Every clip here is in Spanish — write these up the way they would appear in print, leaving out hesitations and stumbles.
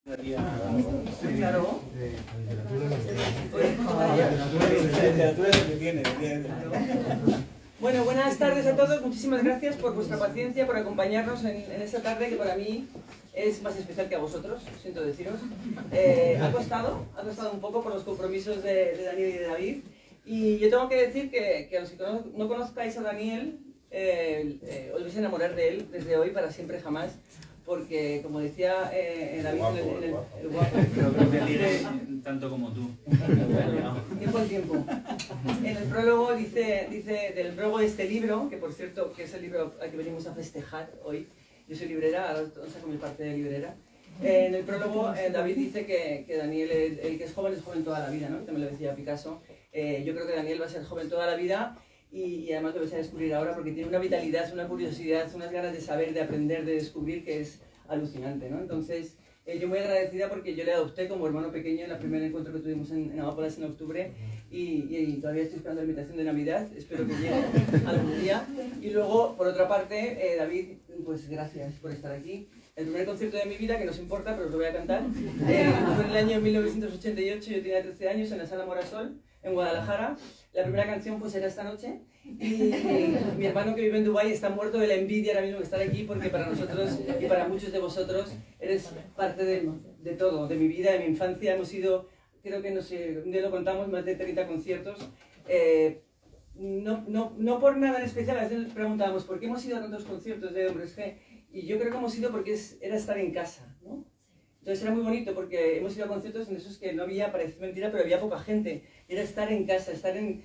Claro. Bueno, buenas tardes a todos. Muchísimas gracias por vuestra paciencia, por acompañarnos en esta tarde que para mí es más especial que a vosotros, siento deciros. Ha costado un poco por los compromisos de Daniel y de David. Y yo tengo que decir que a los que no conozcáis a Daniel, os vais a enamorar de él desde hoy para siempre jamás. Porque, como decía David, el guapo, pero creo que ligue tanto como tú. Tiempo al tiempo. En el prólogo dice del prólogo de este libro, que por cierto, que es el libro al que venimos a festejar hoy. Yo soy librera, ahora saco mi parte de librera. En el prólogo, David dice que Daniel, el que es joven toda la vida, ¿no? También lo decía Picasso. Yo creo que Daniel va a ser joven toda la vida. Y además lo vais a descubrir ahora porque tiene una vitalidad, una curiosidad, unas ganas de saber, de aprender, de descubrir que es alucinante, ¿no? Entonces, yo muy agradecida porque yo le adopté como hermano pequeño en el primer encuentro que tuvimos en Amapolas en octubre y todavía estoy esperando la invitación de Navidad, espero que llegue algún día. Y luego, por otra parte, David, pues gracias por estar aquí. El primer concierto de mi vida, que no os importa, pero os lo voy a cantar, fue en el año 1988, yo tenía 13 años, en la Sala Morasol, en Guadalajara. La primera canción pues era Esta noche y mi hermano que vive en Dubái está muerto de la envidia ahora mismo de estar aquí porque para nosotros y para muchos de vosotros eres parte de todo, de mi vida, de mi infancia. Hemos ido, creo que no sé, un día lo contamos, más de 30 conciertos. No por nada en especial, a veces preguntábamos ¿por qué hemos ido a tantos conciertos de Hombres G? Y yo creo que hemos ido porque era estar en casa, ¿no? Entonces era muy bonito porque hemos ido a conciertos en esos que no había, parece mentira, pero había poca gente. Era estar en casa, estar en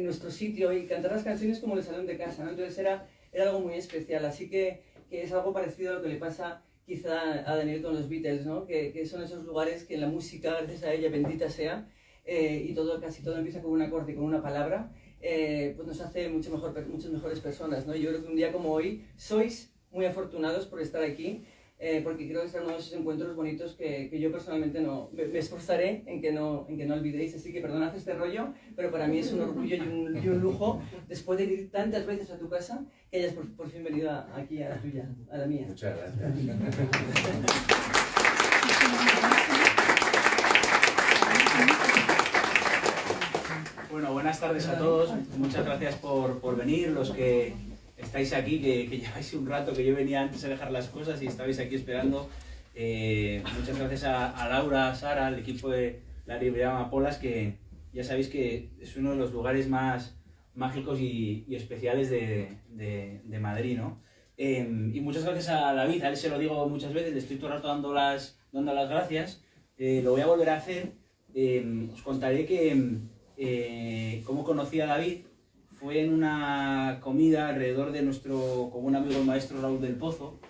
nuestro sitio y cantar las canciones como en el salón de casa, ¿no? Entonces era algo muy especial. Así que es algo parecido a lo que le pasa quizá a Daniel con los Beatles, ¿no? Que son esos lugares que en la música, gracias a ella, bendita sea, y casi todo empieza con un acorde, con una palabra, pues nos hace muchas mejores personas, ¿no? Yo creo que un día como hoy sois muy afortunados por estar aquí. Porque creo que serán uno de esos encuentros bonitos que yo personalmente me esforzaré en que no olvidéis. Así que perdonad este rollo, pero para mí es un orgullo y un lujo, después de ir tantas veces a tu casa, que hayas por fin venido aquí a la tuya, a la mía. Muchas gracias. Bueno, buenas tardes a todos. Muchas gracias por venir, los que estáis aquí, que lleváis un rato, que yo venía antes a dejar las cosas y estabais aquí esperando. Muchas gracias a Laura, a Sara, al equipo de la librería Amapolas, que ya sabéis que es uno de los lugares más mágicos y especiales de Madrid, ¿no? Y muchas gracias a David, a él se lo digo muchas veces, le estoy todo el rato dando las gracias. Lo voy a volver a hacer. Os contaré que cómo conocí a David. Fue en una comida alrededor de nuestro común amigo el maestro Raúl del Pozo.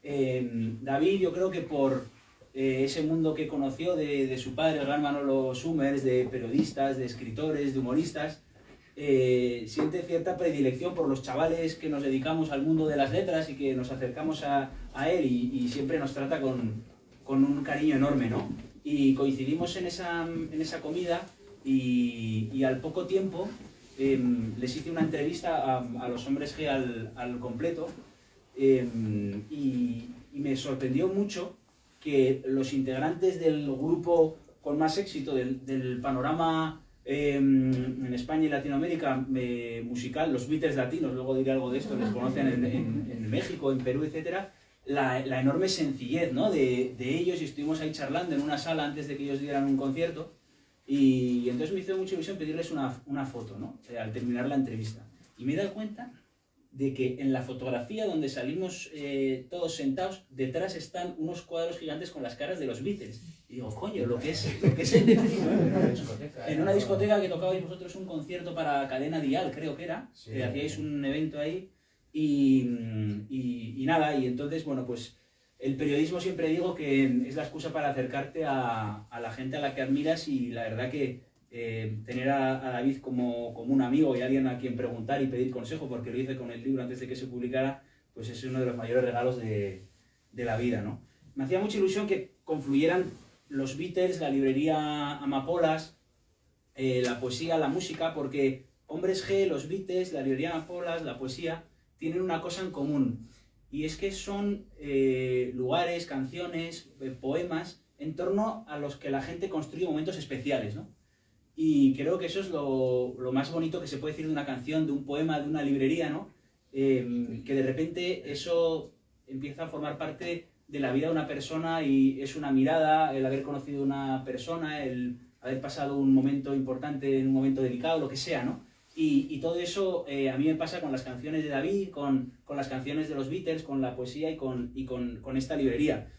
David, yo creo que por ese mundo que conoció de su padre, el gran Manolo Summers, de periodistas, de escritores, de humoristas, siente cierta predilección por los chavales que nos dedicamos al mundo de las letras y que nos acercamos a él y siempre nos trata con un cariño enorme, ¿no? Y coincidimos en esa comida y al poco tiempo les hice una entrevista a los Hombres G al completo y me sorprendió mucho que los integrantes del grupo con más éxito del panorama en España y Latinoamérica musical, los Beatles latinos, luego diré algo de esto, les conocen en México, en Perú, etc., la enorme sencillez, ¿no? de ellos, y estuvimos ahí charlando en una sala antes de que ellos dieran un concierto. Y entonces me hizo mucha ilusión pedirles una foto, ¿no? Al terminar la entrevista. Y me he dado cuenta de que en la fotografía donde salimos todos sentados, detrás están unos cuadros gigantes con las caras de los Beatles. Y digo, coño, lo que es en una discoteca que tocabais vosotros un concierto para Cadena Dial, creo que era, sí, que hacíais un evento ahí. Y nada, y entonces, bueno, pues el periodismo siempre digo que es la excusa para acercarte a la gente a la que admiras, y la verdad que tener a David como un amigo y alguien a quien preguntar y pedir consejo, porque lo hice con el libro antes de que se publicara, pues es uno de los mayores regalos de la vida, ¿no? Me hacía mucha ilusión que confluyeran los Beatles, la librería Amapolas, la poesía, la música, porque Hombres G, los Beatles, la librería Amapolas, la poesía, tienen una cosa en común. y es que son lugares, canciones, poemas en torno a los que la gente construye momentos especiales, ¿no? Y creo que eso es lo más bonito que se puede decir de una canción, de un poema, de una librería, ¿no? Que de repente eso empieza a formar parte de la vida de una persona y es una mirada, el haber conocido a una persona, el haber pasado un momento importante en un momento delicado, lo que sea, ¿no? Y todo eso a mí me pasa con las canciones de David, con las canciones de los Beatles, con la poesía y con esta librería.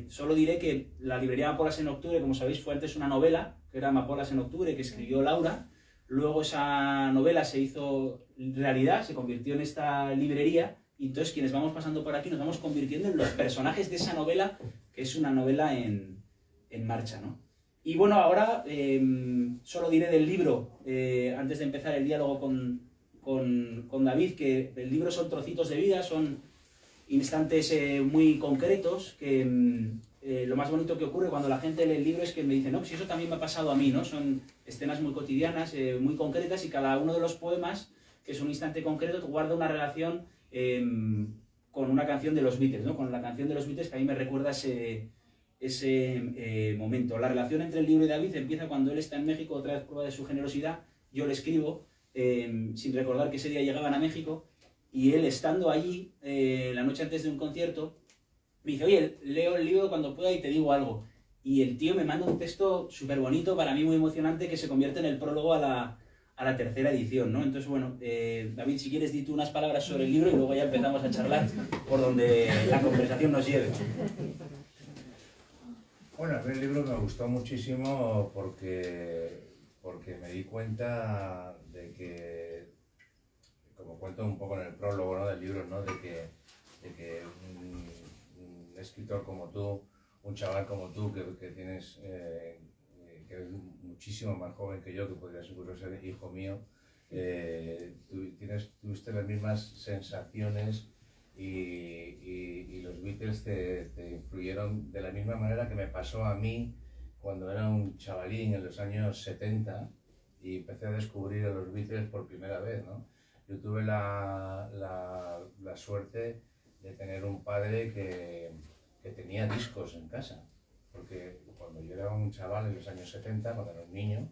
Solo diré que la librería Amapolas en Octubre, como sabéis, fue antes una novela, que era Amapolas en Octubre, que escribió Laura. Luego esa novela se hizo realidad, se convirtió en esta librería, y entonces quienes vamos pasando por aquí nos vamos convirtiendo en los personajes de esa novela, que es una novela en marcha, ¿no? Y bueno, ahora solo diré del libro, antes de empezar el diálogo con David, que el libro son trocitos de vida, son instantes muy concretos, que lo más bonito que ocurre cuando la gente lee el libro es que me dice, no, pues eso también me ha pasado a mí, ¿no? Son escenas muy cotidianas, muy concretas, y cada uno de los poemas, que es un instante concreto, guarda una relación con una canción de los Beatles, ¿no? Con la canción de los Beatles, que a mí me recuerda ese momento. La relación entre el libro y David empieza cuando él está en México, otra vez prueba de su generosidad. Yo le escribo, sin recordar que ese día llegaban a México, y él, estando allí, la noche antes de un concierto, me dice, oye, leo el libro cuando pueda y te digo algo. Y el tío me manda un texto súper bonito, para mí muy emocionante, que se convierte en el prólogo a la tercera edición, ¿no? Entonces, bueno, David, si quieres, di tú unas palabras sobre el libro y luego ya empezamos a charlar por donde la conversación nos lleve. Bueno, a mí el libro me gustó muchísimo porque me di cuenta de que, como cuento un poco en el prólogo, ¿no?, del libro, ¿no?, de que un escritor como tú, un chaval como tú, que tienes, que eres muchísimo más joven que yo, que podrías incluso ser hijo mío, tuviste las mismas sensaciones y los Beatles te influyeron de la misma manera que me pasó a mí cuando era un chavalín en los años 70 y empecé a descubrir a los Beatles por primera vez, ¿no? Yo tuve la suerte de tener un padre que tenía discos en casa, porque cuando yo era un chaval en los años 70, cuando era un niño,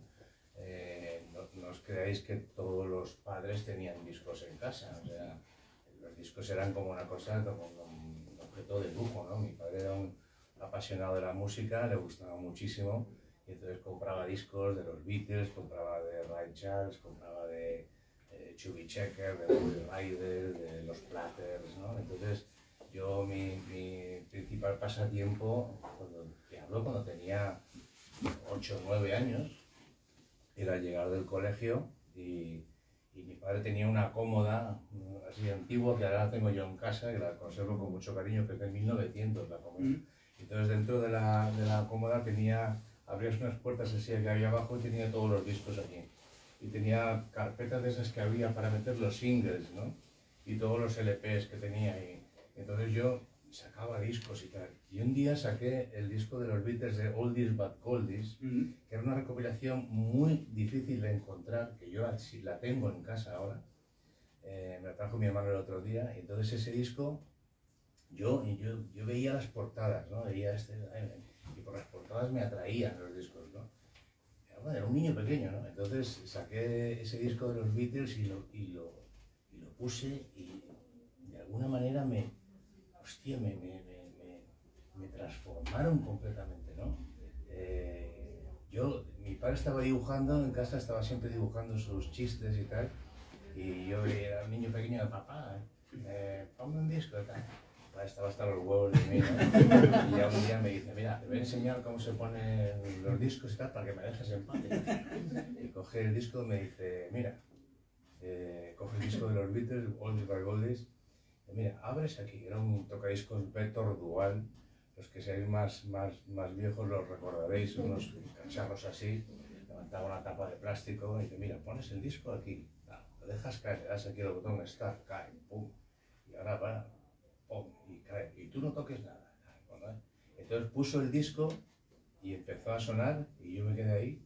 no os creáis que todos los padres tenían discos en casa, o sea, los discos eran como una cosa, como un objeto de lujo, ¿no? Mi padre era un apasionado de la música, le gustaba muchísimo, y entonces compraba discos de los Beatles, compraba de Ray Charles, compraba de Chubby Checker, de Roy Ryder, de los Platters, ¿no? Entonces yo mi principal pasatiempo, cuando tenía 8 o 9 años, era llegar del colegio y mi padre tenía una cómoda así antigua que ahora la tengo yo en casa y la conservo con mucho cariño, que es de 1900 la cómoda. Entonces dentro de la cómoda abrías unas puertas así que había abajo y tenía todos los discos aquí. Y tenía carpetas de esas que había para meter los singles, ¿no? Y todos los LPs que tenía ahí. Entonces yo sacaba discos y tal. Y un día saqué el disco de los Beatles de Oldies But Goldies, que era una recopilación muy difícil de encontrar, que yo la tengo en casa ahora. Me la trajo mi hermano el otro día. Y entonces ese disco, yo veía las portadas, ¿no? Veía y por las portadas me atraían los discos, ¿no? Bueno, era un niño pequeño, ¿no? Entonces saqué ese disco de los Beatles y lo puse y de alguna manera me transformaron completamente, ¿no? Mi padre estaba dibujando, en casa estaba siempre dibujando sus chistes y tal, y yo era un niño pequeño de papá, ponme un disco y tal. Mi padre estaba hasta los huevos de mí, ¿no? Y ya un día me dice, mira, te voy a enseñar cómo se ponen los discos y tal para que me dejes en paz. Y coge el disco y me dice, mira, coge el disco de los Beatles, Oldies But Goldies. Mira, abres aquí, era un tocadiscos Vector Dual, los que seáis más viejos los recordaréis, unos cacharros así, levantaba una tapa de plástico y dice, mira, pones el disco aquí, lo dejas caer, le das aquí el botón Start, cae, pum, y ahora va, pum, y cae, y tú no toques nada. Entonces puso el disco y empezó a sonar y yo me quedé ahí,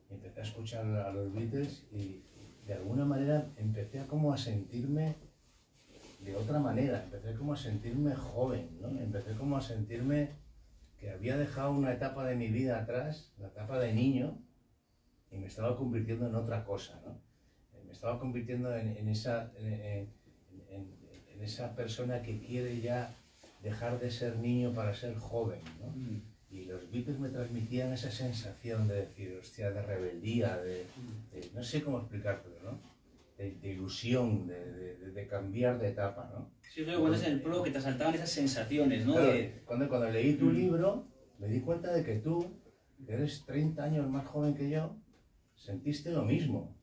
y empecé a escuchar a los Beatles y de alguna manera empecé a sentirme de otra manera, empecé como a sentirme joven, ¿no? Empecé como a sentirme que había dejado una etapa de mi vida atrás, la etapa de niño, y me estaba convirtiendo en otra cosa, ¿no? Me estaba convirtiendo en esa persona que quiere ya dejar de ser niño para ser joven, ¿no? Y los Beatles me transmitían esa sensación de decir, hostia, de rebeldía, no sé cómo explicártelo, ¿no? De ilusión, de cambiar de etapa, ¿no? Sí, lo que cuentas en el prólogo que te asaltaban esas sensaciones, ¿no? Claro, cuando leí tu libro, me di cuenta de que tú, que eres 30 años más joven que yo, sentiste lo mismo.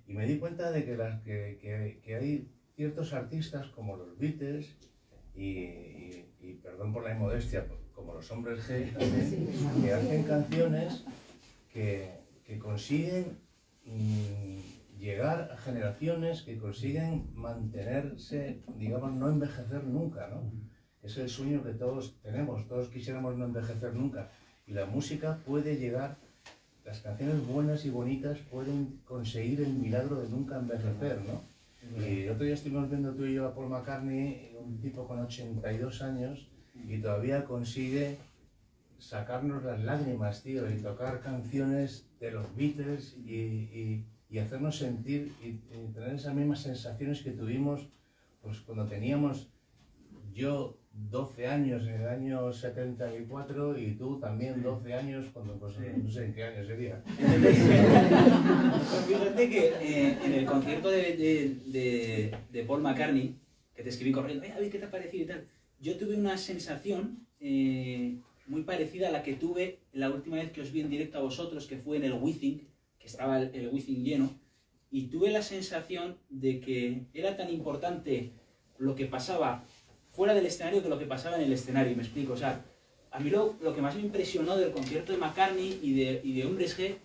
Y me di cuenta de que hay ciertos artistas como los Beatles y perdón por la inmodestia, como los Hombres G, también, que hacen canciones que consiguen llegar a generaciones, que consiguen mantenerse, digamos, no envejecer nunca, ¿no? Es el sueño que todos tenemos, todos quisiéramos no envejecer nunca. Y la música puede llegar, las canciones buenas y bonitas pueden conseguir el milagro de nunca envejecer, ¿no? Y el otro día estuvimos viendo tú y yo a Paul McCartney, un tipo con 82 años, y todavía consigue sacarnos las lágrimas, tío, y tocar canciones de los Beatles y hacernos sentir y tener esas mismas sensaciones que tuvimos pues cuando teníamos yo 12 años en el año 74 y tú también 12 años cuando, pues, no sé en qué año sería. Fíjate que en el concierto de Paul McCartney, que te escribí corriendo, a ver qué te ha parecido y tal, yo tuve una sensación muy parecida a la que tuve la última vez que os vi en directo a vosotros, que fue en el Wizzing, que estaba el Wizzing lleno, y tuve la sensación de que era tan importante lo que pasaba fuera del escenario que lo que pasaba en el escenario, me explico. O sea, a mí lo que más me impresionó del concierto de McCartney y de Hombres G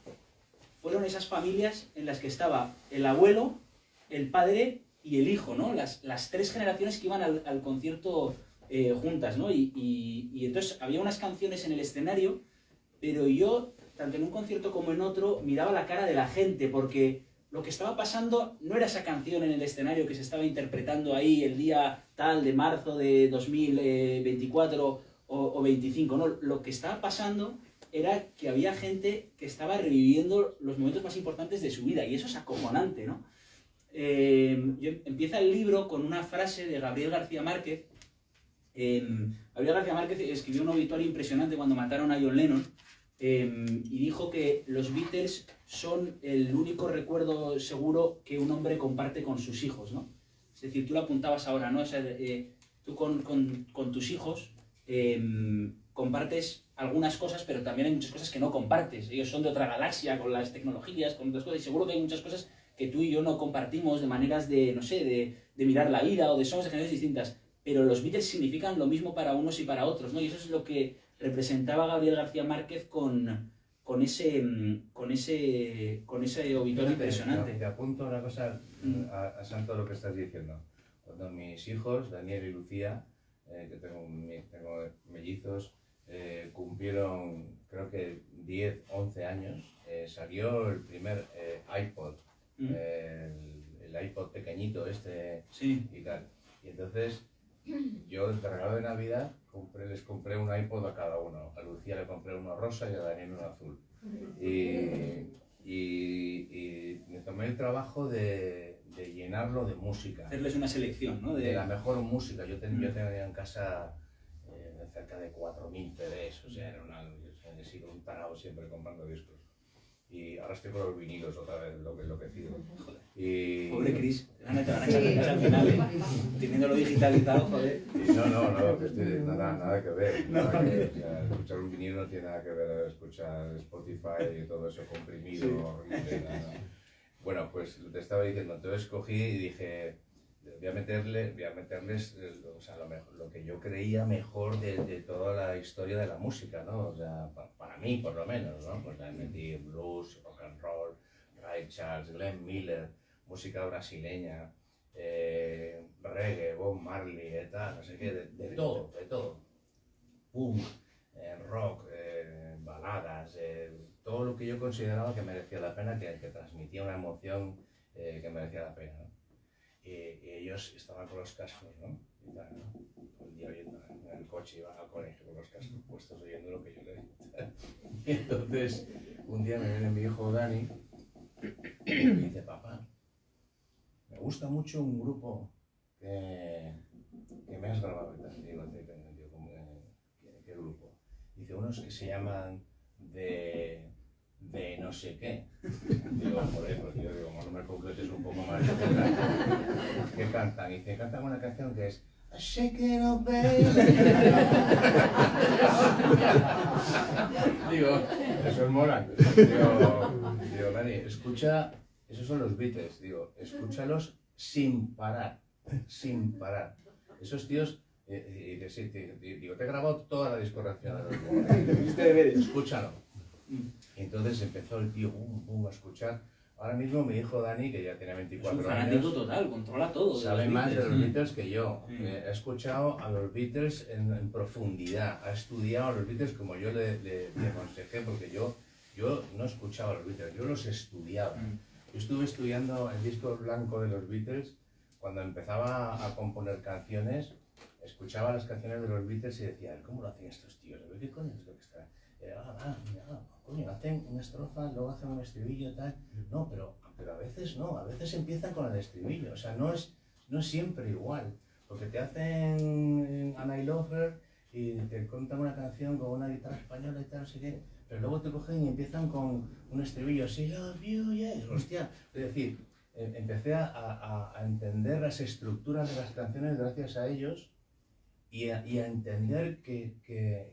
fueron esas familias en las que estaba el abuelo, el padre y el hijo, ¿no? Las tres generaciones que iban al concierto juntas, ¿no? Y entonces había unas canciones en el escenario, pero yo, tanto en un concierto como en otro, miraba la cara de la gente, porque lo que estaba pasando no era esa canción en el escenario que se estaba interpretando ahí el día tal de marzo de 2024 o 25, ¿no? Lo que estaba pasando era que había gente que estaba reviviendo los momentos más importantes de su vida, y eso es acojonante, ¿no? Empieza el libro con una frase de Gabriel García Márquez. Gabriel García Márquez escribió un obituario impresionante cuando mataron a John Lennon, y dijo que los Beatles son el único recuerdo seguro que un hombre comparte con sus hijos, ¿no? Es decir, tú lo apuntabas ahora, ¿no? O sea, tú con tus hijos compartes algunas cosas, pero también hay muchas cosas que no compartes. Ellos son de otra galaxia, con las tecnologías, con otras cosas, y seguro que hay muchas cosas que tú y yo no compartimos, de maneras de, no sé, de mirar la vida, o de somos de generaciones distintas. Pero los Beatles significan lo mismo para unos y para otros, ¿no? Y eso es lo que representaba Gabriel García Márquez con ese obituario impresionante. Te apunto una cosa a santo lo que estás diciendo. Cuando mis hijos, Daniel y Lucía, que tengo mellizos, cumplieron creo que 10, 11 años, salió el primer iPod, el iPod pequeñito este, sí. Y tal. Y entonces yo de regalo de Navidad les compré un iPod a cada uno. A Lucía le compré uno rosa y a Daniel uno azul. Y me tomé el trabajo de llenarlo de música. Hacerles una selección, ¿no? De la mejor música. Yo tenía en casa cerca de 4.000 CDs, o sea, he sido un tarado siempre comprando discos. Y ahora estoy con los vinilos otra vez, lo que enloquecido. Pobre Chris, te van a echar de casa al final, teniéndolo digitalizado, joder. No, que nada que ver. Nada que ver. O sea, escuchar un vinilo no tiene nada que ver a escuchar Spotify y todo eso comprimido. Sí. Bueno, pues te estaba diciendo, entonces cogí y dije, voy a meterles o sea, lo que yo creía mejor de toda la historia de la música, ¿no? O sea, para mí por lo menos, ¿no? Pues le metí blues, rock and roll, Ray Charles, Glenn Miller, música brasileña, reggae, Bob Marley, tal, no sé qué, de todo. Punk, rock, baladas, todo lo que yo consideraba que merecía la pena, que transmitía una emoción que merecía la pena, ¿no? y ellos estaban con los cascos, ¿no? Y tal, ¿no? Todo el día oyendo en el coche, iban al colegio con los cascos puestos oyendo lo que yo leía. Y entonces, un día me viene mi hijo Dani y me dice, papá, me gusta mucho un grupo que me has grabado. Y tal. Digo, ¿qué grupo? Dice, unos que se llaman de no sé qué. Digo, joder, pues yo digo, no me concretes un poco más. ¿Qué cantan? Y dice, cantan una canción que es Shake it up, baby. Digo, eso es mola. Digo, Dani, escucha, esos son los Beatles. Digo, escúchalos sin parar, sin parar. Esos tíos, y dice, sí, digo, te he grabado toda la discografía de los Beatles. Escúchalo. Y entonces empezó el tío a escuchar. Ahora mismo mi hijo Dani, que ya tiene 24 años, es un fanático total, controla todo. Sabe más de los Beatles que yo. He escuchado a los Beatles en profundidad. Ha estudiado a los Beatles como yo le aconsejé, porque yo no escuchaba a los Beatles, yo los estudiaba. Yo estuve estudiando el disco blanco de los Beatles cuando empezaba a componer canciones. Escuchaba las canciones de los Beatles y decía, ¿cómo lo hacen estos tíos? ¿Qué coño es lo que está? Coño, hacen una estrofa, luego hacen un estribillo y tal. No, pero a veces no, a veces empiezan con el estribillo. O sea, no es siempre igual. Porque te hacen a I Love Her y te contan una canción con una guitarra española y tal, no sé qué. Pero luego te cogen y empiezan con un estribillo así, love you, yeah. Hostia, es decir, empecé a entender las estructuras de las canciones gracias a ellos y a entender que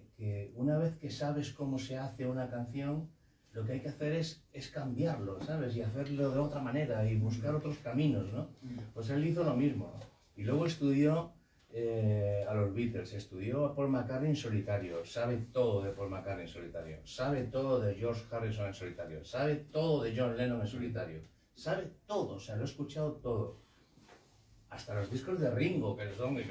una vez que sabes cómo se hace una canción, lo que hay que hacer es cambiarlo, ¿sabes? Y hacerlo de otra manera y buscar otros caminos, ¿no? Pues él hizo lo mismo, ¿no? Y luego estudió a los Beatles, estudió a Paul McCartney en solitario, sabe todo de Paul McCartney en solitario, sabe todo de George Harrison en solitario, sabe todo de John Lennon en solitario, sabe todo, o sea, lo he escuchado todo. Hasta los discos de Ringo, que son... Oye,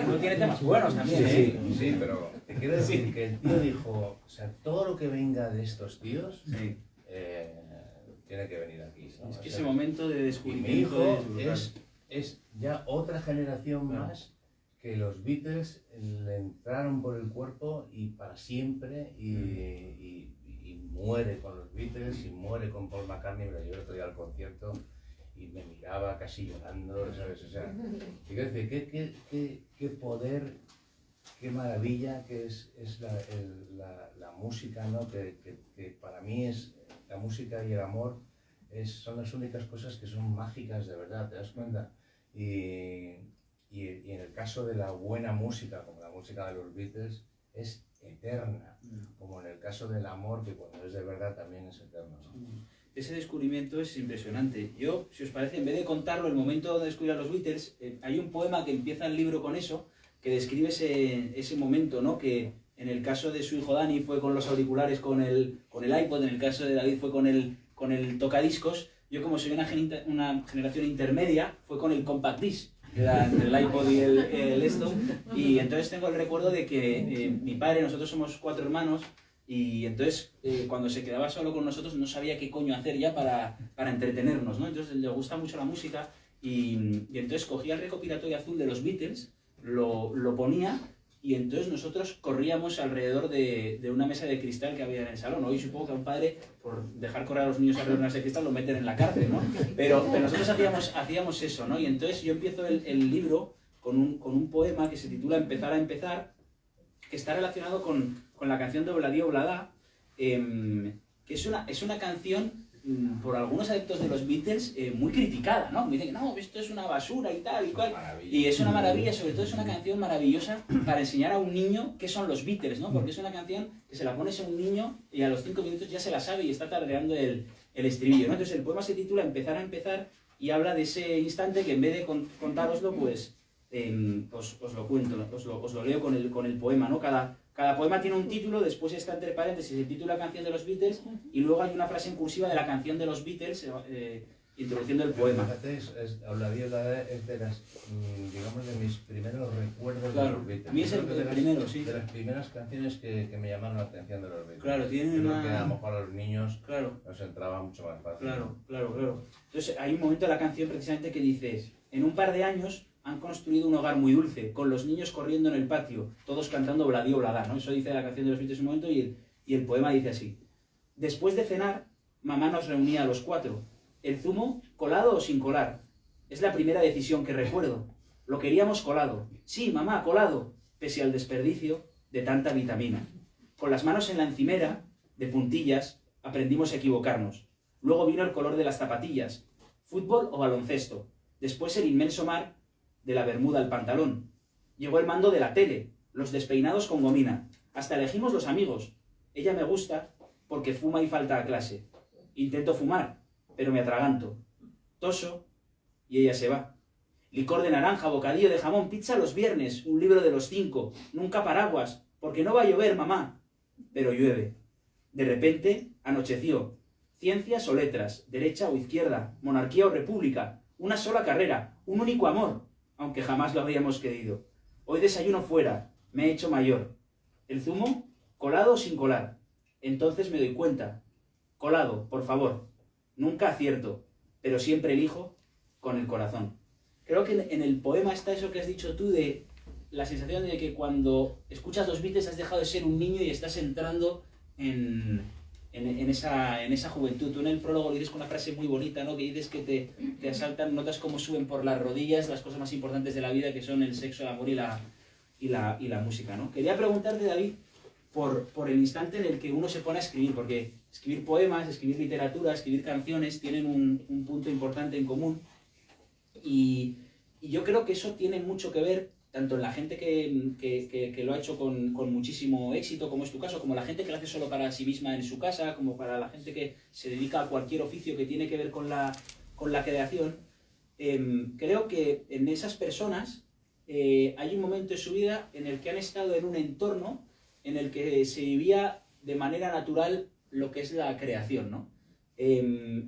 no tiene temas buenos también, Sí, pero te quiero decir que el tío dijo, o sea, todo lo que venga de estos tíos tiene que venir aquí, ¿no? Es que ese momento de descubrimiento... Y mi hijo es ya otra generación más que los Beatles le entraron por el cuerpo y para siempre y muere con los Beatles y muere con Paul McCartney. Pero yo el otro día al concierto y me miraba casi llorando, ¿sabes? O sea, quiero decir, qué poder, qué maravilla que es la música, ¿no? Que para mí es la música y el amor son las únicas cosas que son mágicas de verdad, ¿te das cuenta? Y en el caso de la buena música, como la música de los Beatles, es eterna, como en el caso del amor, que cuando es de verdad también es eterno, ¿no? Ese descubrimiento es impresionante. Yo, si os parece, en vez de contarlo, el momento de descubrir a los Beatles, hay un poema que empieza el libro con eso, que describe ese momento, ¿no? Que en el caso de su hijo Dani fue con los auriculares, con el iPod, en el caso de David fue con el tocadiscos. Yo, como soy una generación intermedia, fue con el compact disc, que era entre el iPod y el esto. Y entonces tengo el recuerdo de que mi padre, nosotros somos 4 hermanos, y entonces cuando se quedaba solo con nosotros no sabía qué coño hacer ya para entretenernos, ¿no? Entonces le gusta mucho la música y entonces cogía el recopilatorio azul de los Beatles, lo ponía y entonces nosotros corríamos alrededor de una mesa de cristal que había en el salón. Hoy supongo que a un padre, por dejar correr a los niños alrededor de una mesa de cristal, lo meten en la cárcel, ¿no? Pero nosotros hacíamos eso, ¿no? Y entonces yo empiezo el libro con un poema que se titula Empezar a empezar, que está relacionado con la canción de Obladi Oblada, que es una canción, por algunos adeptos de los Beatles, muy criticada, ¿no? Me dicen que no, esto es una basura y tal y cual. Y es una maravilla, sobre todo es una canción maravillosa para enseñar a un niño qué son los Beatles, ¿no? Porque es una canción que se la pones a un niño y a los 5 minutos ya se la sabe y está tarareando el estribillo, ¿no? Entonces el poema se titula Empezar a empezar y habla de ese instante que en vez de contároslo, pues os lo cuento, os lo leo con el poema, ¿no? Cada poema tiene un título, después está entre paréntesis el título de la canción de los Beatles y luego hay una frase en cursiva de la canción de los Beatles introduciendo el poema. Fíjate, la viola es de las, digamos, de mis primeros recuerdos Claro, de los Beatles. a mí es el primero, sí. De las primeras canciones que me llamaron la atención de los Beatles. Claro, tienen Creo una... que a lo mejor a los niños Claro. nos entraba mucho más fácil. Claro. Entonces hay un momento de la canción precisamente que dice: en un par de años han construido un hogar muy dulce, con los niños corriendo en el patio, todos cantando Bladío Bladá, ¿no? Eso dice la canción de los Beatles en un momento y el poema dice así: después de cenar, mamá nos reunía a los 4. ¿El zumo, colado o sin colar? Es la primera decisión que recuerdo. Lo queríamos colado. Sí, mamá, colado, pese al desperdicio de tanta vitamina. Con las manos en la encimera, de puntillas, aprendimos a equivocarnos. Luego vino el color de las zapatillas, fútbol o baloncesto. Después el inmenso mar de la bermuda al pantalón. Llegó el mando de la tele, los despeinados con gomina. Hasta elegimos los amigos. Ella me gusta porque fuma y falta a clase. Intento fumar, pero me atraganto. Toso y ella se va. Licor de naranja, bocadillo de jamón, pizza los viernes, un libro de los 5, nunca paraguas, porque no va a llover, mamá. Pero llueve. De repente, anocheció. Ciencias o letras, derecha o izquierda, monarquía o república, una sola carrera, un único amor, aunque jamás lo habríamos querido. Hoy desayuno fuera, me he hecho mayor. ¿El zumo? ¿Colado o sin colar? Entonces me doy cuenta. Colado, por favor. Nunca acierto, pero siempre elijo con el corazón. Creo que en el poema está eso que has dicho tú, de la sensación de que cuando escuchas los Beatles has dejado de ser un niño y estás entrando en esa juventud. Tú en el prólogo lo dices con una frase muy bonita, ¿no? Que dices que te asaltan, notas cómo suben por las rodillas las cosas más importantes de la vida, que son el sexo, el amor y la música, ¿no? Quería preguntarte, David, por el instante en el que uno se pone a escribir, porque escribir poemas, escribir literatura, escribir canciones tienen un punto importante en común, y yo creo que eso tiene mucho que ver tanto en la gente que lo ha hecho con muchísimo éxito, como es tu caso, como la gente que lo hace solo para sí misma en su casa, como para la gente que se dedica a cualquier oficio que tiene que ver con la creación. Creo que en esas personas hay un momento de su vida en el que han estado en un entorno en el que se vivía de manera natural lo que es la creación, ¿no?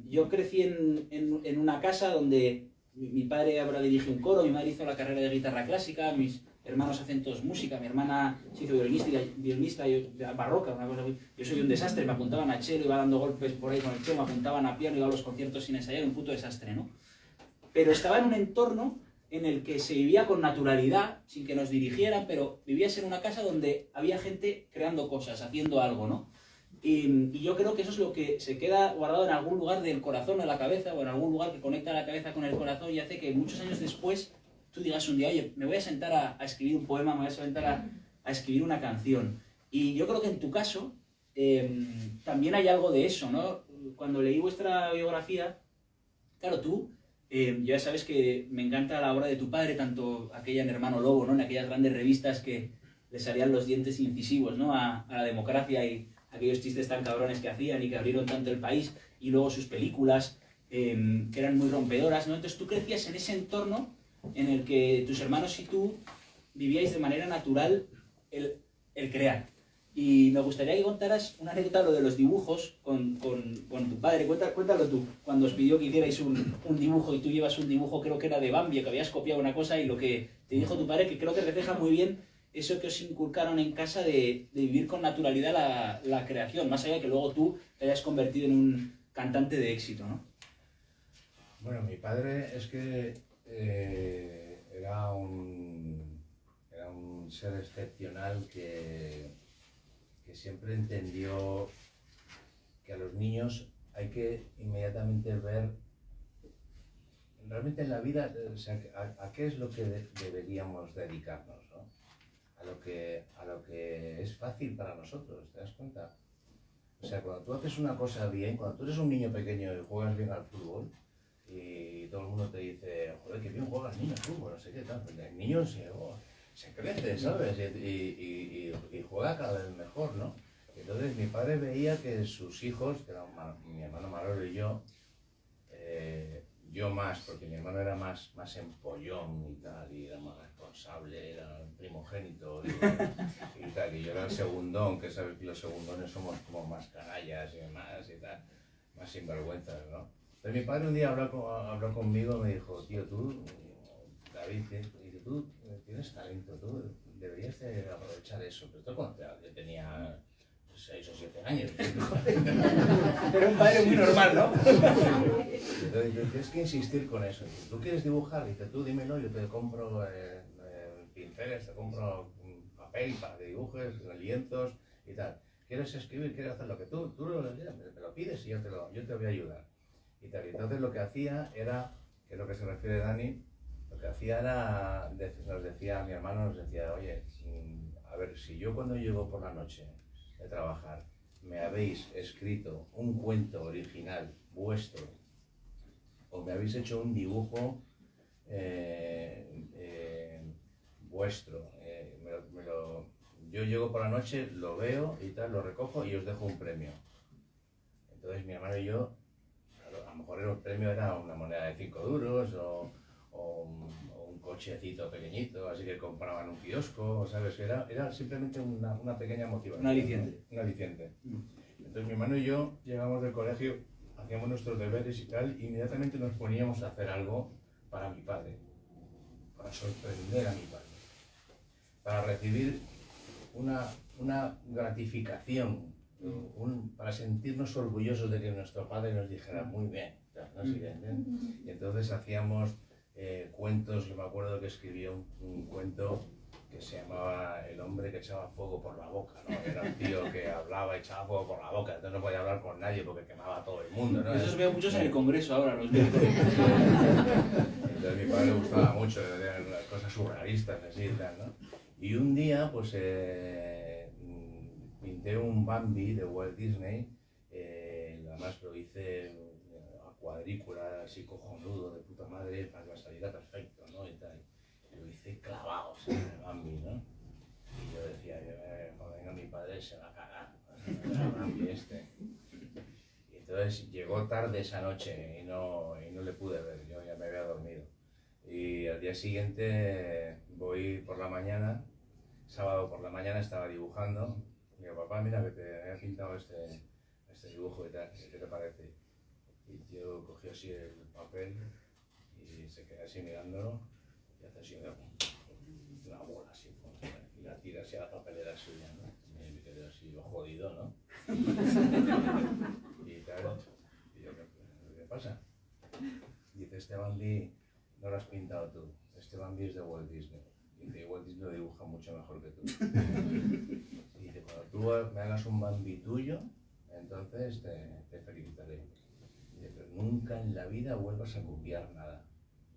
Yo crecí en una casa donde mi padre ahora dirige un coro, mi madre hizo la carrera de guitarra clásica, mis hermanos hacen todos música, mi hermana se hizo violinista yo, barroca, una cosa muy... Yo soy un desastre, me apuntaban a cello, iba dando golpes por ahí con el cello, me apuntaban a piano, iba a los conciertos sin ensayar, un puto desastre, ¿no? Pero estaba en un entorno en el que se vivía con naturalidad, sin que nos dirigieran, pero vivías en una casa donde había gente creando cosas, haciendo algo, ¿no? Y yo creo que eso es lo que se queda guardado en algún lugar del corazón o de la cabeza, o en algún lugar que conecta la cabeza con el corazón y hace que muchos años después tú digas un día, oye, me voy a sentar a escribir un poema, me voy a sentar a escribir una canción. Y yo creo que en tu caso también hay algo de eso, ¿no? Cuando leí vuestra biografía, claro, tú, ya sabes que me encanta la obra de tu padre, tanto aquella en Hermano Lobo, ¿no? En aquellas grandes revistas que le salían los dientes incisivos, ¿no? A la democracia y aquellos chistes tan cabrones que hacían y que abrieron tanto el país, y luego sus películas, que eran muy rompedoras, ¿no? Entonces tú crecías en ese entorno en el que tus hermanos y tú vivíais de manera natural el crear. Y me gustaría que contaras una anécdota, lo de los dibujos con tu padre. Cuéntalo tú, cuando os pidió que hicierais un dibujo y tú llevas un dibujo, creo que era de Bambi, que habías copiado una cosa, y lo que te dijo tu padre, que creo que refleja muy bien eso que os inculcaron en casa de vivir con naturalidad la creación, más allá de que luego tú te hayas convertido en un cantante de éxito, ¿no? Bueno, mi padre es que era un ser excepcional que siempre entendió que a los niños hay que inmediatamente ver realmente en la vida, o sea, a qué es lo que deberíamos dedicarnos, ¿no? A lo que es fácil para nosotros, ¿te das cuenta? O sea, cuando tú haces una cosa bien, cuando tú eres un niño pequeño y juegas bien al fútbol, y todo el mundo te dice, joder, qué bien juegas niño al fútbol, no sé qué tal, el niño se crece, ¿sabes? Y juega cada vez mejor, ¿no? Entonces mi padre veía que sus hijos, que eran mi hermano mayor y yo más, porque mi hermano era más empollón y tal, y era más responsable, era el primogénito y tal, y yo era el segundón, que sabes que los segundones somos como más canallas y más y tal, más sinvergüenzas, ¿no? Entonces mi padre un día habló conmigo, me dijo, tío, tú, David, dice, tú tienes talento, tú deberías de aprovechar eso. Pero esto cuando yo tenía 6 o 7 años. Pero un padre muy normal, ¿no? Entonces tienes que insistir con eso. ¿Tú quieres dibujar? Dice, tú dímelo, yo te compro pinceles, te compro papel para que dibujes, lienzos y tal. ¿Quieres escribir? ¿Quieres hacer lo que tú me lo pides y yo te voy a ayudar? Y tal. Y entonces lo que hacía era, que es lo que se refiere Dani, lo que hacía era, nos decía, mi hermano nos decía, oye, a ver, si yo cuando llego por la noche de trabajar me habéis escrito un cuento original vuestro o me habéis hecho un dibujo vuestro, yo llego por la noche, lo veo y tal, lo recojo y os dejo un premio. Entonces mi hermano y yo, claro, a lo mejor el premio era una moneda de 5 duros o un cochecito pequeñito, así que compraban un kiosco, ¿sabes? Era simplemente una pequeña motivación. Un aliciente. Un aliciente. Entonces mi hermano y yo llegamos del colegio, hacíamos nuestros deberes y tal, y inmediatamente nos poníamos a hacer algo para mi padre, para sorprender a mi padre, para recibir una gratificación, para sentirnos orgullosos de que nuestro padre nos dijera muy bien, ¿no? ¿Sí? Y entonces hacíamos cuentos. Yo me acuerdo que escribía un cuento que se llamaba El hombre que echaba fuego por la boca, ¿no? Era un tío que hablaba y echaba fuego por la boca, entonces no podía hablar con nadie porque quemaba a todo el mundo, ¿no? Esos veo muchos en el Congreso ahora, los veo. Entonces a mi padre le gustaba mucho, eran las cosas surrealistas, así y tal, ¿no? Y un día, pues, pinté un Bambi de Walt Disney, además lo hice a cuadrícula, así cojonudo, de puta madre, para que me saliera perfecto, ¿no? Y tal. Y lo hice clavado, en el Bambi, ¿no? Y yo decía, cuando venga mi padre se va a cagar, el Bambi este. Y entonces llegó tarde esa noche y no le pude ver, yo ya me había dormido. Y al día siguiente voy por la mañana, sábado por la mañana estaba dibujando. Y digo, papá, mira que te había pintado este dibujo y tal, ¿qué te parece? Y yo cogí así el papel y se quedó así mirándolo y hace así una bola así, y la tira así a la papelera suya, ¿no? Y me quedé así, yo jodido, ¿no? Y tal, y yo, ¿qué pasa? Y dice, este Bambi no lo has pintado tú, este Bambi es de Walt Disney. Y dice, Walt Disney lo dibuja mucho mejor que tú. Y dice, cuando tú me hagas un Bambi tuyo, entonces te felicitaré. Y dice, pero nunca en la vida vuelvas a copiar nada.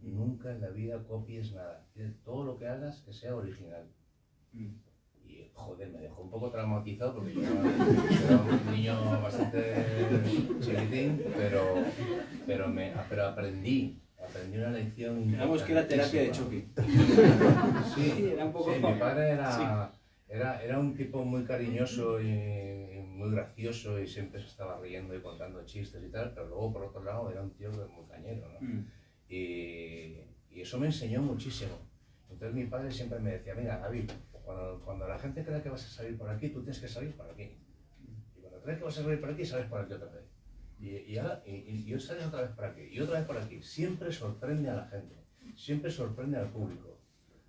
Nunca en la vida copies nada. Todo lo que hagas que sea original. Y joder, me dejó un poco traumatizado porque yo era un niño bastante chiquitín, pero aprendí una lección. Digamos que era terapia de choque. Sí, era un poco... sí, mi padre era un tipo muy cariñoso y muy gracioso y siempre se estaba riendo y contando chistes y tal, pero luego por otro lado era un tío muy cañero, ¿no? Y eso me enseñó muchísimo. Entonces mi padre siempre me decía, mira, David, cuando la gente cree que vas a salir por aquí, tú tienes que salir por aquí. Y cuando crees que vas a salir por aquí, sales por aquí otra vez. Y sales otra vez por aquí, y otra vez por aquí. Siempre sorprende a la gente, siempre sorprende al público.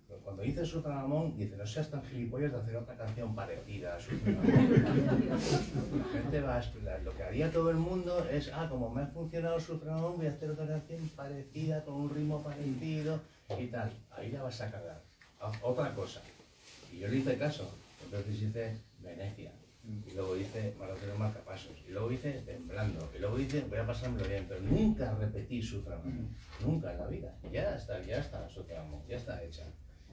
Pero cuando dice Sufragamón, dice, no seas tan gilipollas de hacer otra canción parecida a Sufragamón. La gente va a explicar, lo que haría todo el mundo es, como me ha funcionado Sufragamón, voy a hacer otra canción parecida, con un ritmo parecido y tal. Ahí la vas a cagar. Otra cosa. Y yo le hice caso, entonces hice Venecia. Y luego hice Maratones Marcapasos, y luego hice Temblando, y luego hice Voy a pasármelo bien, pero nunca repetí Sufragamón, nunca en la vida. Ya está Sufragamón, ya está hecha.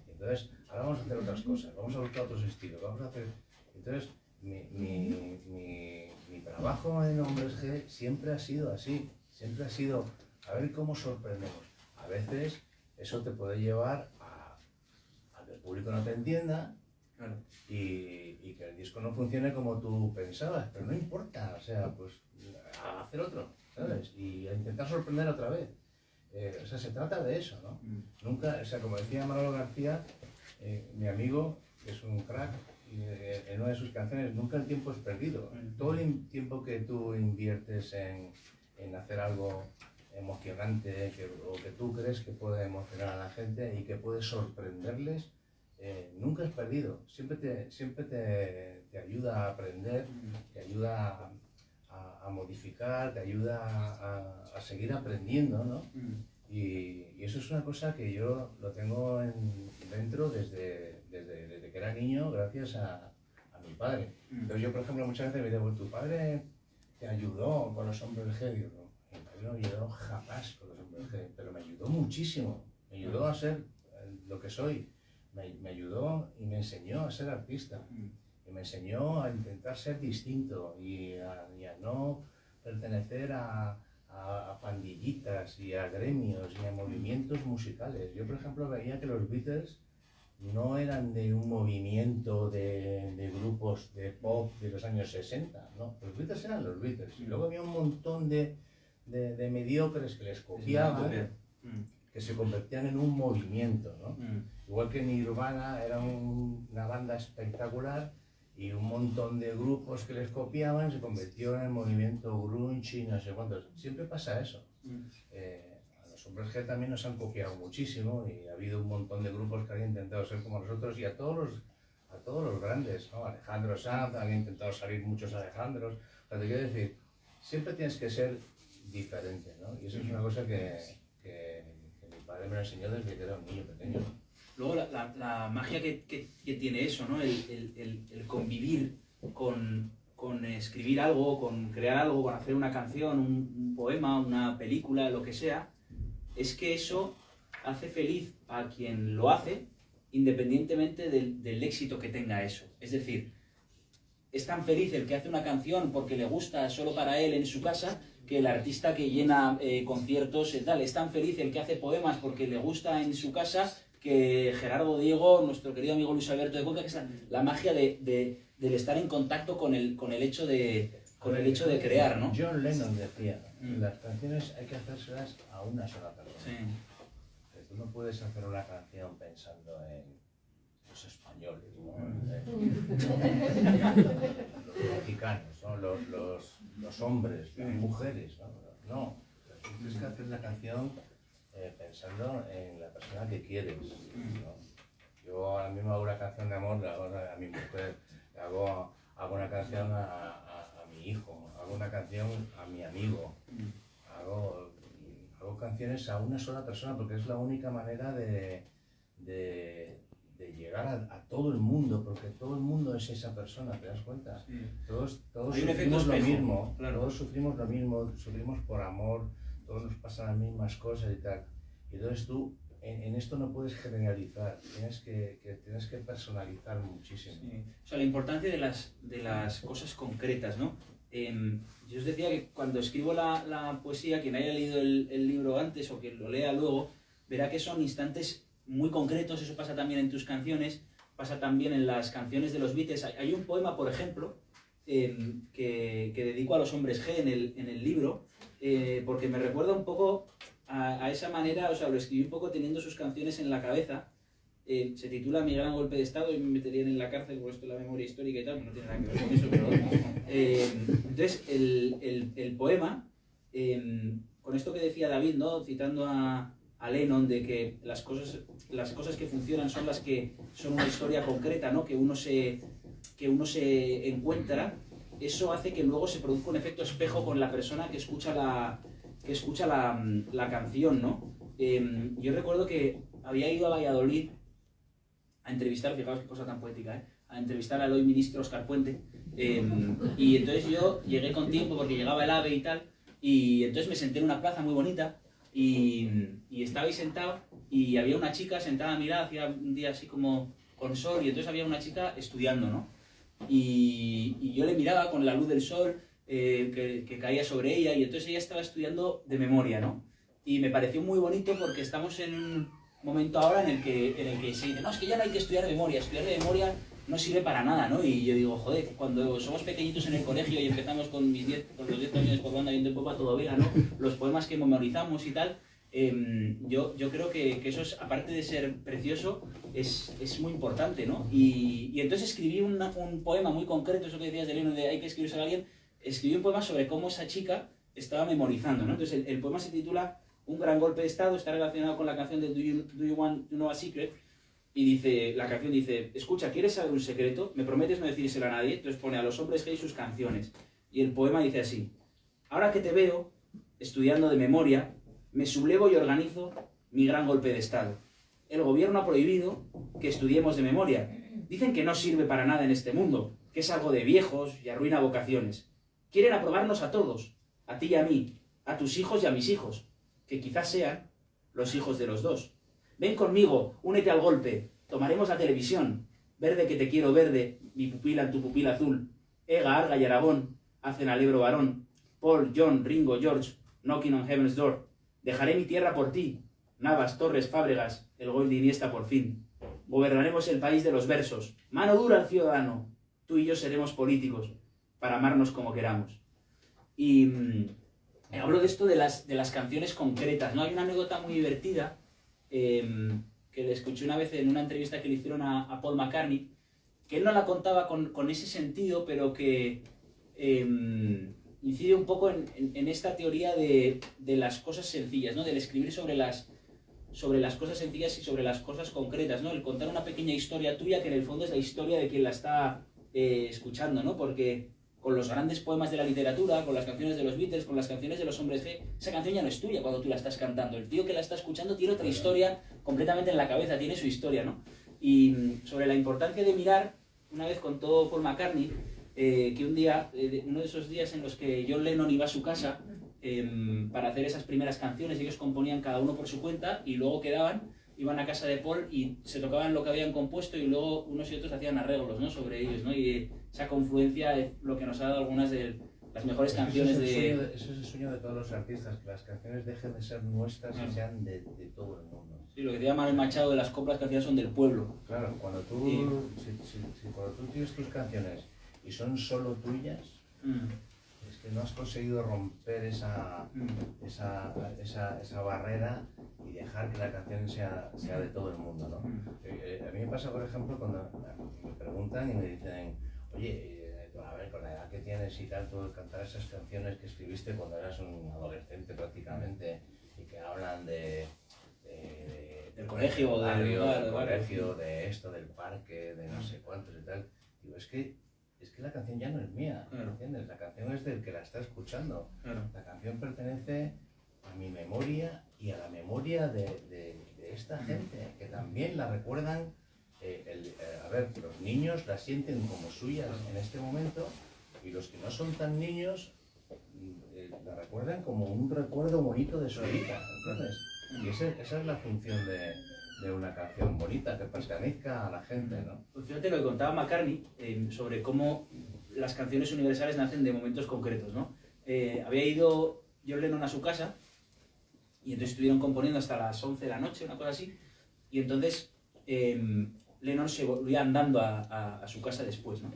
Entonces, ahora vamos a hacer otras cosas, vamos a buscar otros estilos, vamos a hacer... Entonces, mi trabajo en Hombres G siempre ha sido así, siempre ha sido a ver cómo sorprendemos. A veces eso te puede llevar a que el público no te entienda. Claro. Y que el disco no funcione como tú pensabas, pero no importa, o sea, pues a hacer otro, ¿sabes? Y a intentar sorprender otra vez. O sea, se trata de eso, ¿no? Nunca, o sea, como decía Manolo García, mi amigo, que es un crack, en una de sus canciones, nunca el tiempo es perdido. Todo el tiempo que tú inviertes en hacer algo emocionante o que tú crees que puede emocionar a la gente y que puede sorprenderles, nunca es perdido. Siempre te ayuda a aprender, te ayuda a modificar, te ayuda a seguir aprendiendo, ¿no? Y eso es una cosa que yo lo tengo dentro desde que era niño, gracias a mi padre. Entonces yo, por ejemplo, muchas veces me digo, tu padre te ayudó con los hombres G. Digo, no, mi padre no me ayudó jamás con los hombres G, pero me ayudó muchísimo. Me ayudó a ser lo que soy. Me ayudó y me enseñó a ser artista. Y me enseñó a intentar ser distinto y a no pertenecer a pandillitas y a gremios y a movimientos musicales. Yo, por ejemplo, veía que los Beatles no eran de un movimiento de grupos de pop de los años 60, ¿no? Los Beatles eran los Beatles. Y luego había un montón de mediocres que les copiaban, que se convertían en un movimiento, ¿no? Igual que Nirvana era una banda espectacular y un montón de grupos que les copiaban se convirtió en el movimiento grunge y no sé cuántos. Siempre pasa eso. A los hombres G también nos han copiado muchísimo y ha habido un montón de grupos que han intentado ser como nosotros y a todos los grandes, ¿no? Alejandro Sanz, han intentado salir muchos Alejandros. O sea, te quiero decir, siempre tienes que ser diferente, ¿no? Y eso es una cosa que mi padre me lo enseñó desde que era un niño pequeño. Luego la magia que tiene eso, ¿no? El convivir con escribir algo, con crear algo, con hacer una canción, un poema, una película, lo que sea, es que eso hace feliz a quien lo hace, independientemente del éxito que tenga eso. Es decir, es tan feliz el que hace una canción porque le gusta solo para él en su casa, que el artista que llena conciertos y tal. Es tan feliz el que hace poemas porque le gusta en su casa, que Gerardo Diego, nuestro querido amigo Luis Alberto de Cuenca, que es la magia del estar en contacto con el hecho de crear, ¿no? John Lennon decía, las canciones hay que hacérselas a una sola persona. Sí. Tú no puedes hacer una canción pensando en los españoles, ¿no? Los mexicanos, ¿no? Los hombres, las mujeres, ¿no? No, tú tienes que hacer la canción pensando en la persona que quieres, ¿no? Yo ahora mismo hago una canción de amor, le hago a mi mujer, le hago una canción a mi hijo, hago una canción a mi amigo, hago canciones a una sola persona porque es la única manera de llegar a todo el mundo, porque todo el mundo es esa persona, ¿te das cuenta? Sí. Todos sufrimos lo mismo, claro. Todos sufrimos lo mismo, sufrimos por amor, todos nos pasan las mismas cosas y tal. Y entonces tú en esto no puedes generalizar, tienes que personalizar muchísimo. Sí. O sea, la importancia de las cosas concretas, ¿no? Yo os decía que cuando escribo la poesía, quien haya leído el libro antes o quien lo lea luego, verá que son instantes muy concretos. Eso pasa también en tus canciones, pasa también en las canciones de los Beatles. Hay un poema, por ejemplo, que dedico a los hombres G en el libro, porque me recuerda un poco a esa manera. O sea, lo escribí un poco teniendo sus canciones en la cabeza. Se titula Mi gran golpe de estado y me meterían en la cárcel por esto de la memoria histórica y tal, no tiene nada que ver con eso, pero entonces el poema, con esto que decía David, ¿no? Citando a Lennon, de que las cosas que funcionan son las que son una historia concreta, ¿no? que uno se encuentra, eso hace que luego se produzca un efecto espejo con la persona que escucha la canción, ¿no? Yo recuerdo que había ido a Valladolid a entrevistar, fijaos qué cosa tan poética, a entrevistar al hoy ministro Óscar Puente, y entonces yo llegué con tiempo porque llegaba el AVE y tal, y entonces me senté en una plaza muy bonita y estaba ahí sentado y había una chica sentada a mi lado, hacía un día así como con sol, y entonces había una chica estudiando, ¿no? Y yo le miraba con la luz del sol que caía sobre ella, y entonces ella estaba estudiando de memoria, ¿no? Y me pareció muy bonito porque estamos en un momento ahora en el que se dice, no, es que ya no hay que estudiar de memoria no sirve para nada, ¿no? Y yo digo, joder, cuando somos pequeñitos en el colegio y empezamos con los 10 años por banda viendo en popa todo vega, ¿no? Los poemas que memorizamos y tal, yo creo que eso es, aparte de ser precioso, es muy importante, ¿no? Y entonces escribí un poema muy concreto, eso que decías de Lennon, de hay que escribirse a alguien. Escribí un poema sobre cómo esa chica estaba memorizando, ¿no? Entonces el poema se titula Un gran golpe de estado, está relacionado con la canción de Do you Want to Know a Secret? Y dice, la canción dice, escucha, ¿quieres saber un secreto? ¿Me prometes no decírselo a nadie? Entonces pone a los hombres G y sus canciones. Y el poema dice así, ahora que te veo, estudiando de memoria, me sublevo y organizo mi gran golpe de estado. El gobierno ha prohibido que estudiemos de memoria. Dicen que no sirve para nada en este mundo, que es algo de viejos y arruina vocaciones. Quieren aprobarnos a todos, a ti y a mí, a tus hijos y a mis hijos, que quizás sean los hijos de los dos. Ven conmigo, únete al golpe, tomaremos la televisión. Verde que te quiero verde, mi pupila en tu pupila azul. Ega, Arga y Aragón hacen al Ebro varón. Paul, John, Ringo, George, knocking on heaven's door. Dejaré mi tierra por ti. Navas, Torres, Fábregas, el gol de Iniesta por fin. Gobernaremos el país de los versos. Mano dura al ciudadano. Tú y yo seremos políticos para amarnos como queramos. Y hablo de esto de las canciones concretas, ¿no? Hay una anécdota muy divertida que le escuché una vez en una entrevista que le hicieron a Paul McCartney, que él no la contaba con ese sentido, pero que incide un poco en esta teoría de las cosas sencillas, ¿no? Del escribir sobre las cosas sencillas y sobre las cosas concretas, ¿no? El contar una pequeña historia tuya que en el fondo es la historia de quien la está escuchando, ¿no? Porque con los grandes poemas de la literatura, con las canciones de los Beatles, con las canciones de los Hombres G, esa canción ya no es tuya cuando tú la estás cantando. El tío que la está escuchando tiene otra historia completamente en la cabeza, tiene su historia, ¿no? Y sobre la importancia de mirar, una vez contó Paul McCartney, que un día, uno de esos días en los que John Lennon iba a su casa para hacer esas primeras canciones, ellos componían cada uno por su cuenta y luego quedaban, iban a casa de Paul y se tocaban lo que habían compuesto y luego unos y otros hacían arreglos, ¿no? Sobre ellos, ¿no? Y esa confluencia es lo que nos ha dado algunas de las mejores canciones de... Ese es el sueño de todos los artistas, que las canciones dejen de ser nuestras y sean de todo el mundo. Sí, lo que decía Manuel Machado de las coplas que hacían son del pueblo. Claro, cuando tú, cuando tú tienes tus canciones y son solo tuyas, es que no has conseguido romper esa barrera y dejar que la canción sea de todo el mundo, ¿no? A mí me pasa, por ejemplo, cuando me preguntan y me dicen, oye, a ver, con la edad que tienes y tal, tú cantar esas canciones que escribiste cuando eras un adolescente prácticamente y que hablan del colegio, del colegio, de esto, del parque, de no sé cuántos y tal. Digo, es que la canción ya no es mía, ¿entiendes? La canción es del que la está escuchando. La canción pertenece a mi memoria y a la memoria de esta gente, que también la recuerdan. A ver, los niños la sienten como suyas en este momento y los que no son tan niños la recuerdan como un recuerdo bonito de su vida, ¿entiendes? Y esa es la función de una canción bonita, que pertenezca a la gente, ¿no? Pues fíjate lo que contaba McCartney sobre cómo las canciones universales nacen de momentos concretos, ¿no? Había ido John Lennon a su casa y entonces estuvieron componiendo hasta las 11 de la noche, una cosa así, y entonces Lennon se volvía andando a su casa después, ¿no?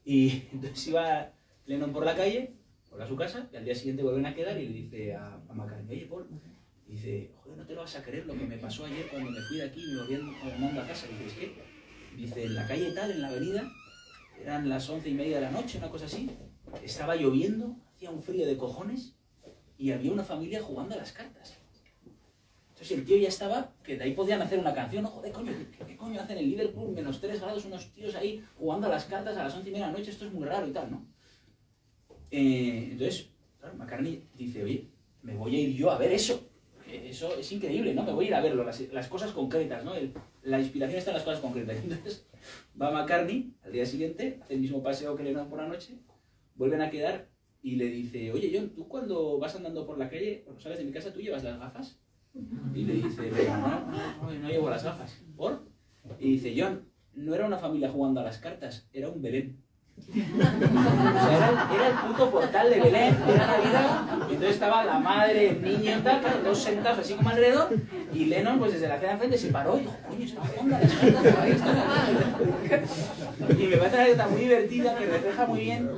Y entonces iba Lennon por la calle, por a su casa, y al día siguiente vuelven a quedar y le dice a McCartney, oye, Paul, y dice, joder, no te lo vas a creer lo que me pasó ayer cuando me fui de aquí y me volví andando a casa. Y dice, ¿es qué? Dice, en la calle tal, en la avenida, eran las 11:30 de la noche, una cosa así, estaba lloviendo, hacía un frío de cojones y había una familia jugando a las cartas. Entonces el tío ya estaba, que de ahí podían hacer una canción, no, joder, coño, ¿qué coño hacen en Liverpool? Menos 3 grados, unos tíos ahí jugando a las cartas a las 11:30 de la noche, esto es muy raro y tal, ¿no? Entonces, claro, McCartney dice, oye, me voy a ir yo a ver eso. Eso es increíble, ¿no? Me voy a ir a verlo, las cosas concretas, ¿no? La inspiración está en las cosas concretas. Entonces va McCartney al día siguiente, hace el mismo paseo que Lennon por la noche, vuelven a quedar y le dice, oye, John, ¿tú cuando vas andando por la calle, cuando sales de mi casa, tú llevas las gafas? Y le dice, no llevo las gafas. ¿Por? Y dice, John, no era una familia jugando a las cartas, era un Belén. O sea, era el puto portal de Belén, era Navidad, y entonces estaba la madre, el niño y tal, claro, todos sentados así como alrededor, y Lennon pues desde la acera de enfrente se paró y dijo, coño, está jugando a las cartas por ahí, y me parece una anécdota muy divertida que refleja muy bien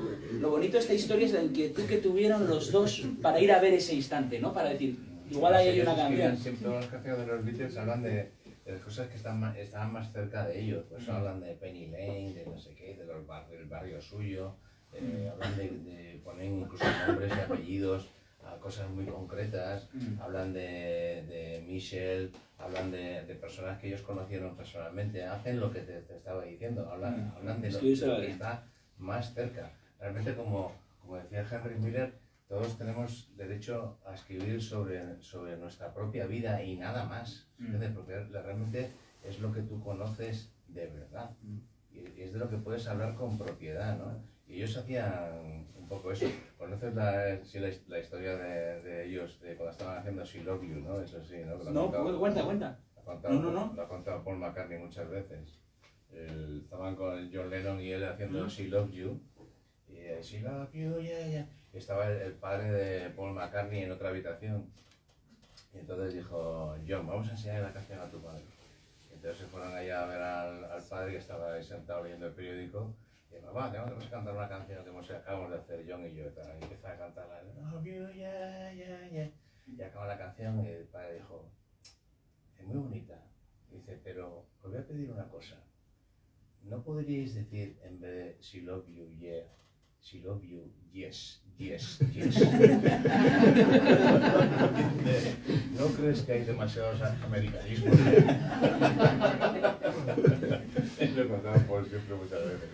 lo bonito de esta historia, es la inquietud que tuvieron los dos para ir a ver ese instante, ¿no? Para decir, igual ahí hay una canción. Siempre todas las canciones de los Beatles hablan de las cosas que estaban más cerca de ellos, pues hablan de Penny Lane, de no sé qué, del barrio suyo, hablan de poner incluso nombres y apellidos a cosas muy concretas, hablan de Michel, hablan de personas que ellos conocieron personalmente, hacen lo que te estaba diciendo, hablan de lo que está más cerca. Realmente, como decía Henry Miller, todos tenemos derecho a escribir sobre nuestra propia vida y nada más, ¿entiendes? Porque realmente es lo que tú conoces de verdad y es de lo que puedes hablar con propiedad, ¿no? Y ellos hacían un poco eso. ¿Conoces la historia de ellos de cuando estaban haciendo She Love You, ¿no? Eso sí, ¿no? No, cuenta. Lo ha contado Paul McCartney muchas veces. Estaban con John Lennon y él haciendo She Love You. Y She Love You, yeah, yeah. Y estaba el padre de Paul McCartney en otra habitación. Y entonces dijo, John, vamos a enseñar la canción a tu padre. Y entonces se fueron allá a ver al padre que estaba ahí sentado leyendo el periódico. Y dijo, va, tenemos que cantar una canción que acabamos de hacer John y yo. Y empieza a cantarla. Love you, yeah, yeah, yeah. Y acaba la canción y el padre dijo, es muy bonita. Y dice, pero os voy a pedir una cosa. ¿No podríais decir en vez de She Love You, yeah, She Love You, yes, yes, yes? ¿No crees que hay demasiados americanismos? Lo he contado por siempre muchas veces.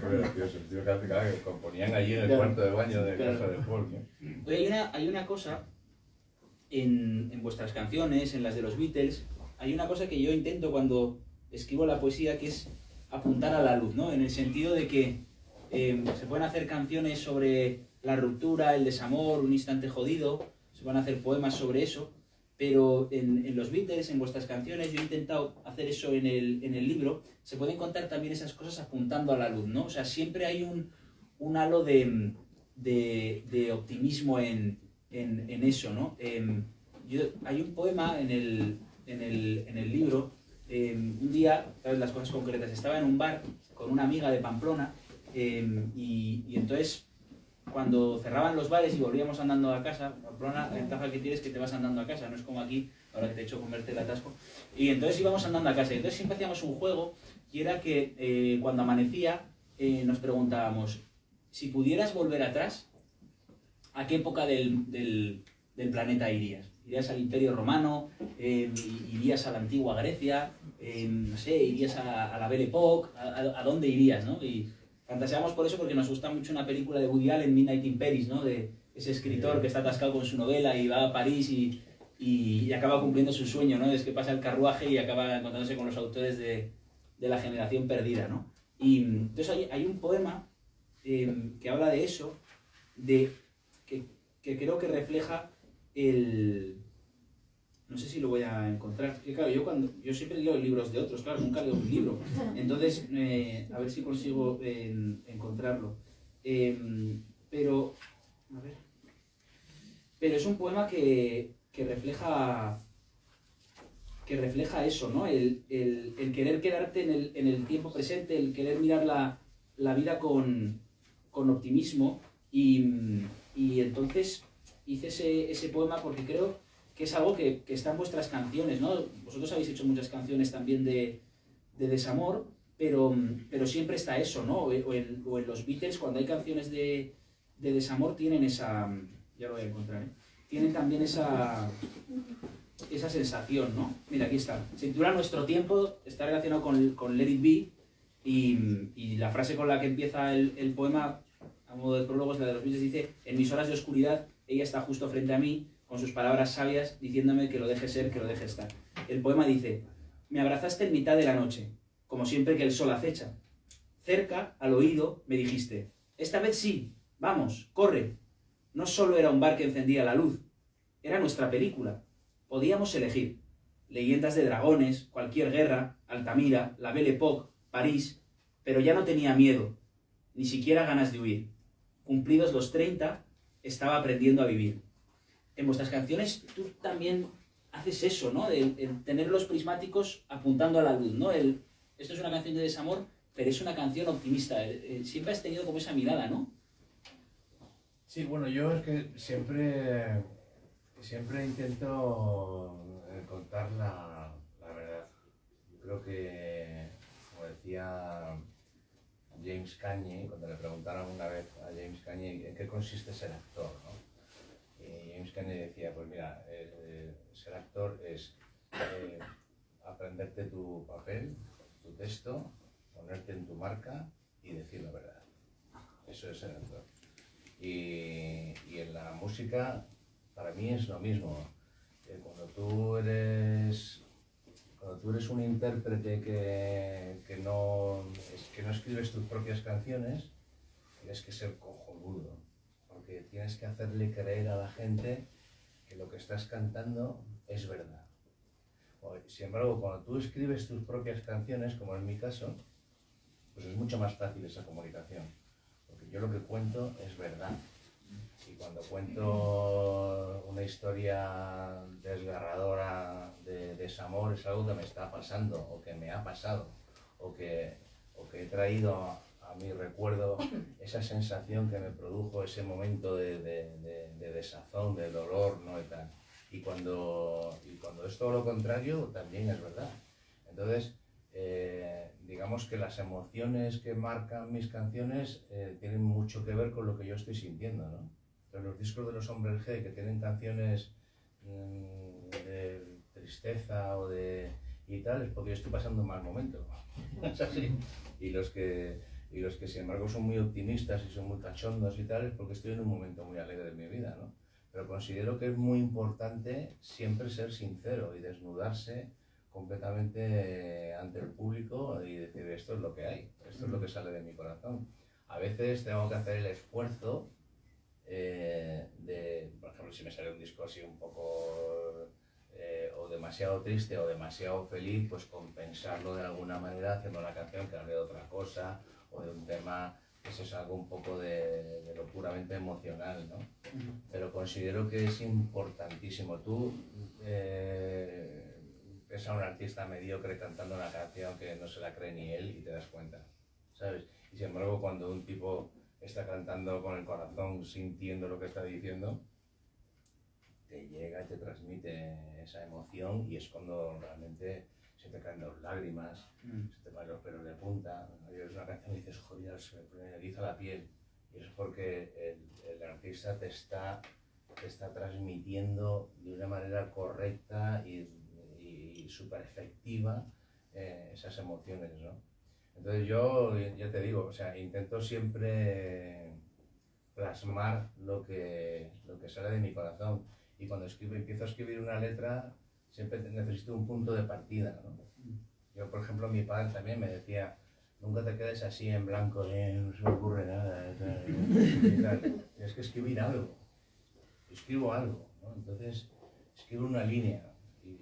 Muy gracioso, tío, que componían allí en el cuarto de baño de casa de Paul, ¿no? Oye, hay una cosa en vuestras canciones, en las de los Beatles, hay una cosa que yo intento cuando escribo la poesía, que es apuntar a la luz, ¿no? En el sentido de que se pueden hacer canciones sobre la ruptura, el desamor, un instante jodido, se van a hacer poemas sobre eso, pero en los Beatles, en vuestras canciones, yo he intentado hacer eso en el libro, se pueden contar también esas cosas apuntando a la luz, ¿no? O sea, siempre hay un halo de optimismo en eso, ¿no? Hay un poema en el libro, un día, ¿sabes? Las cosas concretas, estaba en un bar con una amiga de Pamplona y entonces cuando cerraban los bares y volvíamos andando a casa, Pamplona, la ventaja que tienes es que te vas andando a casa, no es como aquí, ahora que te he hecho comerte el atasco, y entonces íbamos andando a casa y entonces siempre hacíamos un juego y era que cuando amanecía nos preguntábamos, si pudieras volver atrás, ¿a qué época del planeta irías? ¿Irías al Imperio Romano? ¿Irías a la antigua Grecia? No sé, ¿irías a la Belle Époque? ¿A dónde irías, no? Y fantaseamos por eso porque nos gusta mucho una película de Woody Allen, Midnight in Paris, ¿no? De ese escritor que está atascado con su novela y va a París y acaba cumpliendo su sueño, ¿no? Es que pasa el carruaje y acaba encontrándose con los autores de la generación perdida, ¿no? Y entonces hay un poema que habla de eso, que creo que refleja no sé si lo voy a encontrar. Y claro, yo siempre leo libros de otros, claro, nunca leo un libro. Entonces, a ver si consigo encontrarlo. Pero es un poema que refleja eso, ¿no? El querer quedarte en el tiempo presente, el querer mirar la vida con optimismo y entonces hice ese poema porque creo que es algo que está en vuestras canciones, ¿no? Vosotros habéis hecho muchas canciones también de desamor, pero siempre está eso, ¿no? O en los Beatles, cuando hay canciones de desamor, tienen esa... Ya lo voy a encontrar, ¿eh? Tienen también esa sensación, ¿no? Mira, aquí está. Se titula Nuestro tiempo, está relacionado con Let It Be, y la frase con la que empieza el poema, a modo de prólogo, es la de los Beatles, dice: en mis horas de oscuridad, ella está justo frente a mí, con sus palabras sabias, diciéndome que lo deje ser, que lo deje estar. El poema dice: me abrazaste en mitad de la noche, como siempre que el sol acecha. Cerca, al oído, me dijiste: esta vez sí, vamos, corre. No solo era un bar que encendía la luz, era nuestra película. Podíamos elegir. Leyendas de dragones, cualquier guerra, Altamira, la Belle Époque, París, pero ya no tenía miedo, ni siquiera ganas de huir. Cumplidos los 30, estaba aprendiendo a vivir. En vuestras canciones tú también haces eso, ¿no? El tener los prismáticos apuntando a la luz, ¿no? Esto es una canción de desamor, pero es una canción optimista. Siempre has tenido como esa mirada, ¿no? Sí, bueno, yo es que siempre intento contar la verdad. Yo creo que, como decía James Cagney, cuando le preguntaron una vez a James Cagney en qué consiste ser actor, ¿no? Y Kennedy decía, pues mira, ser actor es aprenderte tu papel, tu texto, ponerte en tu marca y decir la verdad. Eso es ser actor. Y en la música, para mí es lo mismo. Cuando tú eres un intérprete que no escribes tus propias canciones, tienes que ser cojonudo, porque tienes que hacerle creer a la gente que lo que estás cantando es verdad. Sin embargo, cuando tú escribes tus propias canciones, como en mi caso, pues es mucho más fácil esa comunicación, porque yo lo que cuento es verdad. Y cuando cuento una historia desgarradora de desamor, es algo que me está pasando, o que me ha pasado, o que he traído a mi recuerdo esa sensación que me produjo ese momento de desazón, de dolor, ¿no? Y tal. Y cuando es todo lo contrario, también es verdad. Entonces, digamos que las emociones que marcan mis canciones tienen mucho que ver con lo que yo estoy sintiendo, ¿no? Entonces, los discos de los Hombres G, que tienen canciones de tristeza y tal, es porque yo estoy pasando un mal momento. Es así. Y los que sin embargo son muy optimistas y son muy cachondos y tal, es porque estoy en un momento muy alegre de mi vida, ¿no? Pero considero que es muy importante siempre ser sincero y desnudarse completamente ante el público y decir, esto es lo que hay, esto es lo que sale de mi corazón. A veces tengo que hacer el esfuerzo por ejemplo, si me sale un disco así un poco o demasiado triste o demasiado feliz, pues compensarlo de alguna manera haciendo una canción que hable de otra cosa o de un tema que se salga un poco de lo puramente emocional, ¿no? Pero considero que es importantísimo. Tú ves a un artista mediocre cantando una canción que no se la cree ni él y te das cuenta, ¿sabes? Y sin embargo, cuando un tipo está cantando con el corazón, sintiendo lo que está diciendo, te llega y te transmite esa emoción y es cuando realmente se te caen las lágrimas, se te caen los pelos de punta. Es una canción y dices, joder, se me eriza la piel. Y es porque el artista te está transmitiendo de una manera correcta y súper efectiva esas emociones, ¿no? Entonces yo, ya te digo, o sea, intento siempre plasmar lo que sale de mi corazón. Y cuando empiezo a escribir una letra, siempre necesito un punto de partida, ¿no? Yo, por ejemplo, mi padre también me decía, nunca te quedes así en blanco, no se me ocurre nada, y tal. Tienes que escribir algo. Yo escribo algo, ¿no? Entonces, escribo una línea, y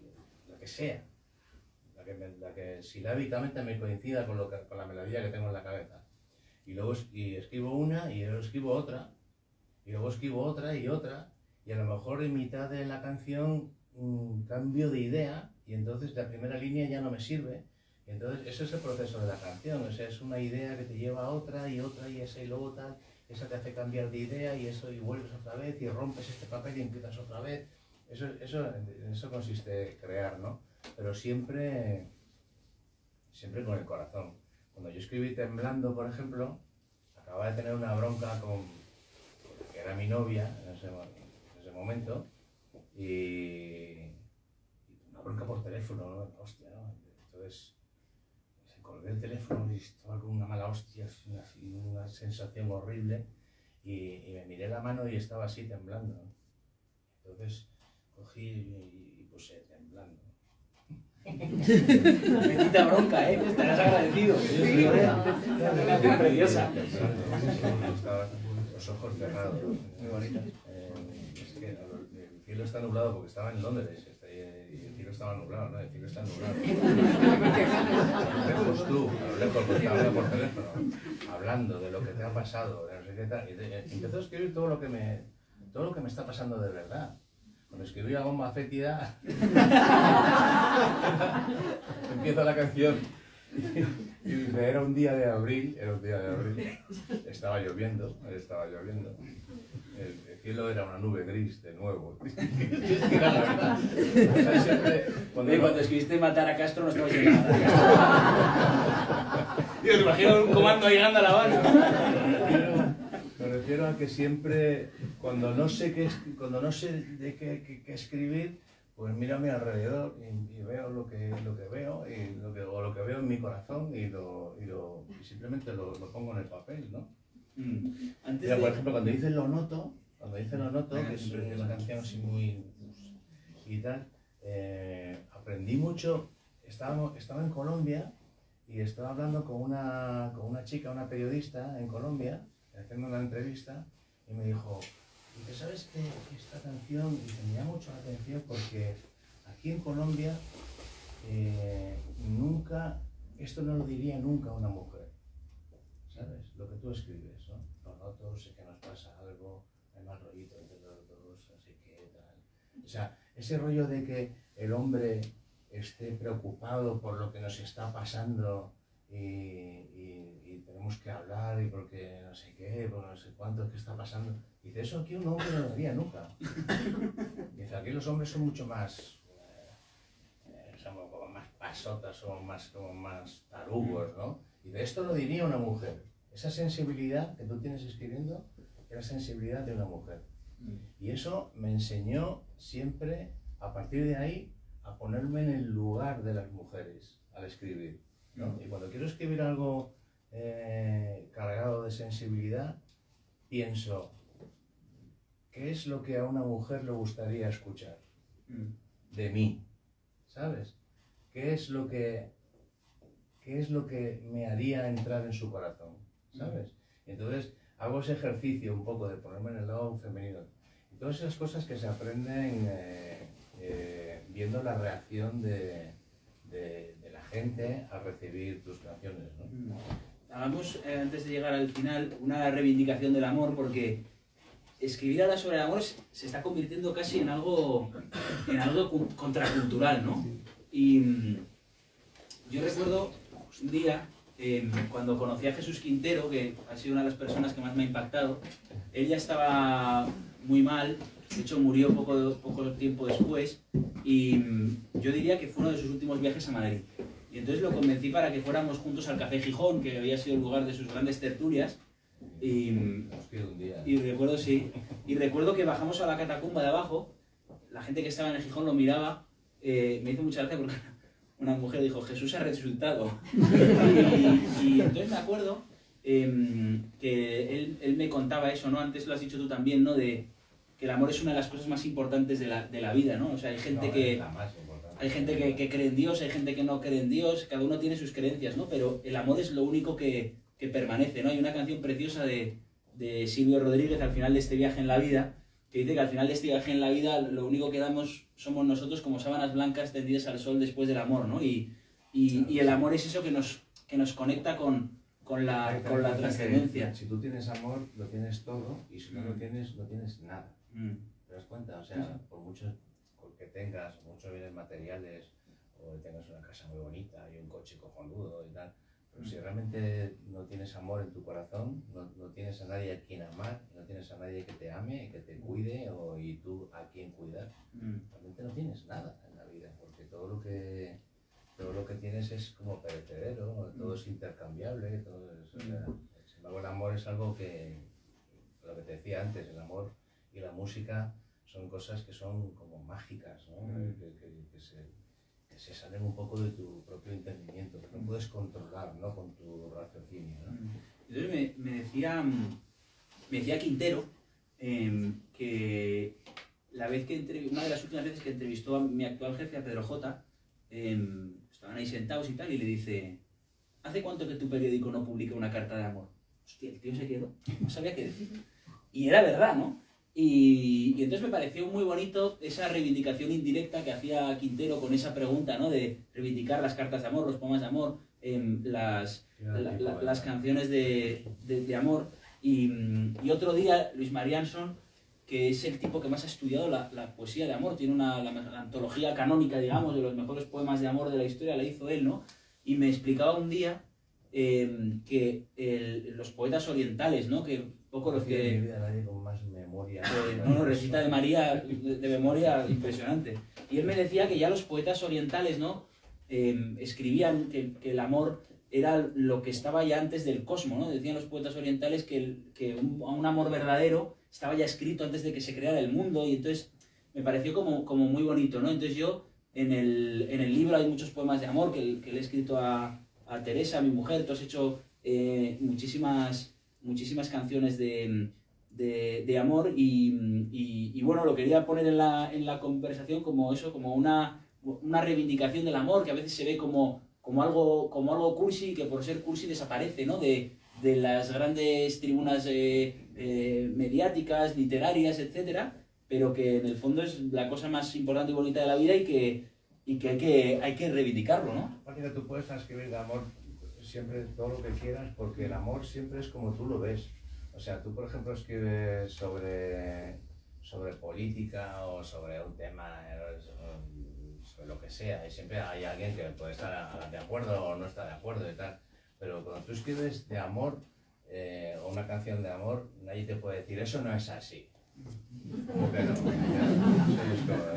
la que sea, la que silábicamente me coincida con la melodía que tengo en la cabeza. Y luego escribo una, y luego escribo otra, y luego escribo otra y otra, y a lo mejor en mitad de la canción cambio de idea, y entonces la primera línea ya no me sirve. Y entonces ese es el proceso de la canción, o sea, es una idea que te lleva a otra y esa y luego tal, esa te hace cambiar de idea y eso y vuelves otra vez y rompes este papel y empiezas otra vez. En eso consiste crear, ¿no? Pero siempre con el corazón. Cuando yo escribí Temblando, por ejemplo, acababa de tener una bronca con que era mi novia en ese momento y una bronca por teléfono, ¿no? Hostia, ¿no? Entonces colgué el teléfono y estaba con una mala hostia, una sensación horrible y me miré la mano y estaba así temblando, ¿no? Entonces cogí y puse Temblando. Bendita bronca, estarás agradecido. Sí, una canción preciosa. Estaba los ojos cerrados. Muy bonita. Es que el cielo está nublado porque estaba en Londres y el cielo estaba nublado, ¿no? El cielo está nublado. Lejos tú, a lo lejos, porque estaba hablando por teléfono, hablando de lo que te ha pasado, de no sé qué tal. Y empezó a escribir todo lo que me está pasando de verdad. Cuando escribí La Bomba Fétida, empieza la canción y dice, era un día de abril, estaba lloviendo, el cielo era una nube gris de nuevo. Era la verdad. O sea, siempre, Cuando escribiste Matar a Castro no estabas llegando a Castro. Yo te imagino un comando llegando a La Habana. Me refiero a que siempre cuando no sé de qué escribir, pues miro a mi alrededor y veo lo que veo o lo que veo en mi corazón y simplemente lo pongo en el papel, ¿no? Mira, por ejemplo, cuando dice Lo Noto, que es una canción así muy y tal, aprendí mucho. Estaba en Colombia y estaba hablando con una chica, una periodista en Colombia, haciendo una entrevista, y me dijo, ¿sabes qué? Esta canción me llama mucho la atención porque aquí en Colombia esto no lo diría nunca una mujer, ¿sabes? Lo que tú escribes, ¿no? Lo noto, sé que nos pasa algo, hay mal rollito entre los dos, así que tal. O sea, ese rollo de que el hombre esté preocupado por lo que nos está pasando y tenemos que hablar y porque no sé qué, por no sé cuánto que está pasando. Dice, eso aquí un hombre no lo haría nunca. Dice, aquí los hombres son mucho más, somos como más pasotas, somos como más tarugos, ¿no? Y de esto lo diría una mujer. Esa sensibilidad que tú tienes escribiendo es la sensibilidad de una mujer. Y eso me enseñó siempre, a partir de ahí, a ponerme en el lugar de las mujeres al escribir, ¿no? Y cuando quiero escribir algo cargado de sensibilidad, pienso, ¿qué es lo que a una mujer le gustaría escuchar de mí? ¿Sabes? ¿Qué es lo que me haría entrar en su corazón? ¿Sabes? Entonces hago ese ejercicio un poco de ponerme en el lado femenino. Y todas esas cosas que se aprenden viendo la reacción de la gente al recibir tus canciones, ¿no? Hagamos, antes de llegar al final, una reivindicación del amor, porque escribir ahora sobre el amor se está convirtiendo casi en algo contracultural, ¿no? Y yo recuerdo un día, cuando conocí a Jesús Quintero, que ha sido una de las personas que más me ha impactado. Él ya estaba muy mal, de hecho murió poco tiempo después, y yo diría que fue uno de sus últimos viajes a Madrid. Y entonces lo convencí para que fuéramos juntos al Café Gijón, que había sido el lugar de sus grandes tertulias. Y recuerdo que bajamos a la catacumba de abajo, la gente que estaba en el Gijón lo miraba, me hizo mucha gracia porque una mujer dijo, Jesús ha resucitado. y entonces me acuerdo que él me contaba eso, ¿no? Antes lo has dicho tú también, ¿no? De que el amor es una de las cosas más importantes de la vida, ¿no? O sea, hay gente que cree en Dios, hay gente que no cree en Dios, cada uno tiene sus creencias, ¿no? Pero el amor es lo único que permanece, ¿no? Hay una canción preciosa de Silvio Rodríguez al final de este viaje en la vida, que dice que al final de este viaje en la vida lo único que damos somos nosotros como sábanas blancas tendidas al sol después del amor, ¿no? Y el amor es eso que nos conecta con la trascendencia. Si tú tienes amor, lo tienes todo, y si no lo tienes, no tienes nada. ¿Te das cuenta? O sea, por mucho que tengas, muchos bienes materiales, o tengas una casa muy bonita y un coche cojonudo y tal, pero si realmente no tienes amor en tu corazón, no tienes a nadie a quien amar, no tienes a nadie que te ame, que te cuide, y tú a quien cuidar, realmente no tienes nada en la vida, porque todo lo que tienes es como perecedero, todo es intercambiable, todo es, o sea, sin embargo el amor es algo que, lo que te decía antes, el amor y la música son cosas que son como mágicas, ¿no? Que se salen un poco de tu propio entendimiento, que no puedes controlar, ¿no? Con tu raciocinio, ¿no? Entonces me decía Quintero que una de las últimas veces que entrevistó a mi actual jefe, a Pedro J, estaban ahí sentados y tal, y le dice, ¿hace cuánto que tu periódico no publica una carta de amor? Hostia, el tío se quedó, no sabía qué decir. Y era verdad, ¿no? Y entonces me pareció muy bonito esa reivindicación indirecta que hacía Quintero con esa pregunta, ¿no? De reivindicar las cartas de amor, los poemas de amor, las canciones de amor. Y otro día, Luis Marianson, que es el tipo que más ha estudiado la poesía de amor, tiene la antología canónica, digamos, de los mejores poemas de amor de la historia, la hizo él, ¿no? Y me explicaba un día que los poetas orientales, ¿no? Que poco los que... En mi vida nadie con más memoria. No, recita de María de memoria impresionante. Y él me decía que ya los poetas orientales, ¿no? Escribían que el amor era lo que estaba ya antes del cosmos, ¿no? Decían los poetas orientales que un amor verdadero estaba ya escrito antes de que se creara el mundo, y entonces me pareció como muy bonito, ¿no? Entonces yo, en el libro hay muchos poemas de amor que le he escrito a Teresa, a mi mujer. Tú has hecho muchísimas canciones de amor, y bueno, lo quería poner en la conversación como eso, como una reivindicación del amor, que a veces se ve como algo cursi, que por ser cursi desaparece, ¿no? de las grandes tribunas mediáticas, literarias, etcétera, pero que en el fondo es la cosa más importante y bonita de la vida, y que hay que reivindicarlo, ¿no? Porque tú puedes escribir de amor siempre todo lo que quieras, porque el amor siempre es como tú lo ves. O sea, tú, por ejemplo, escribes sobre política o sobre un tema, sobre lo que sea, y siempre hay alguien que puede estar de acuerdo o no está de acuerdo y tal. Pero cuando tú escribes de amor, o una canción de amor, nadie te puede decir, eso no es así. Pero,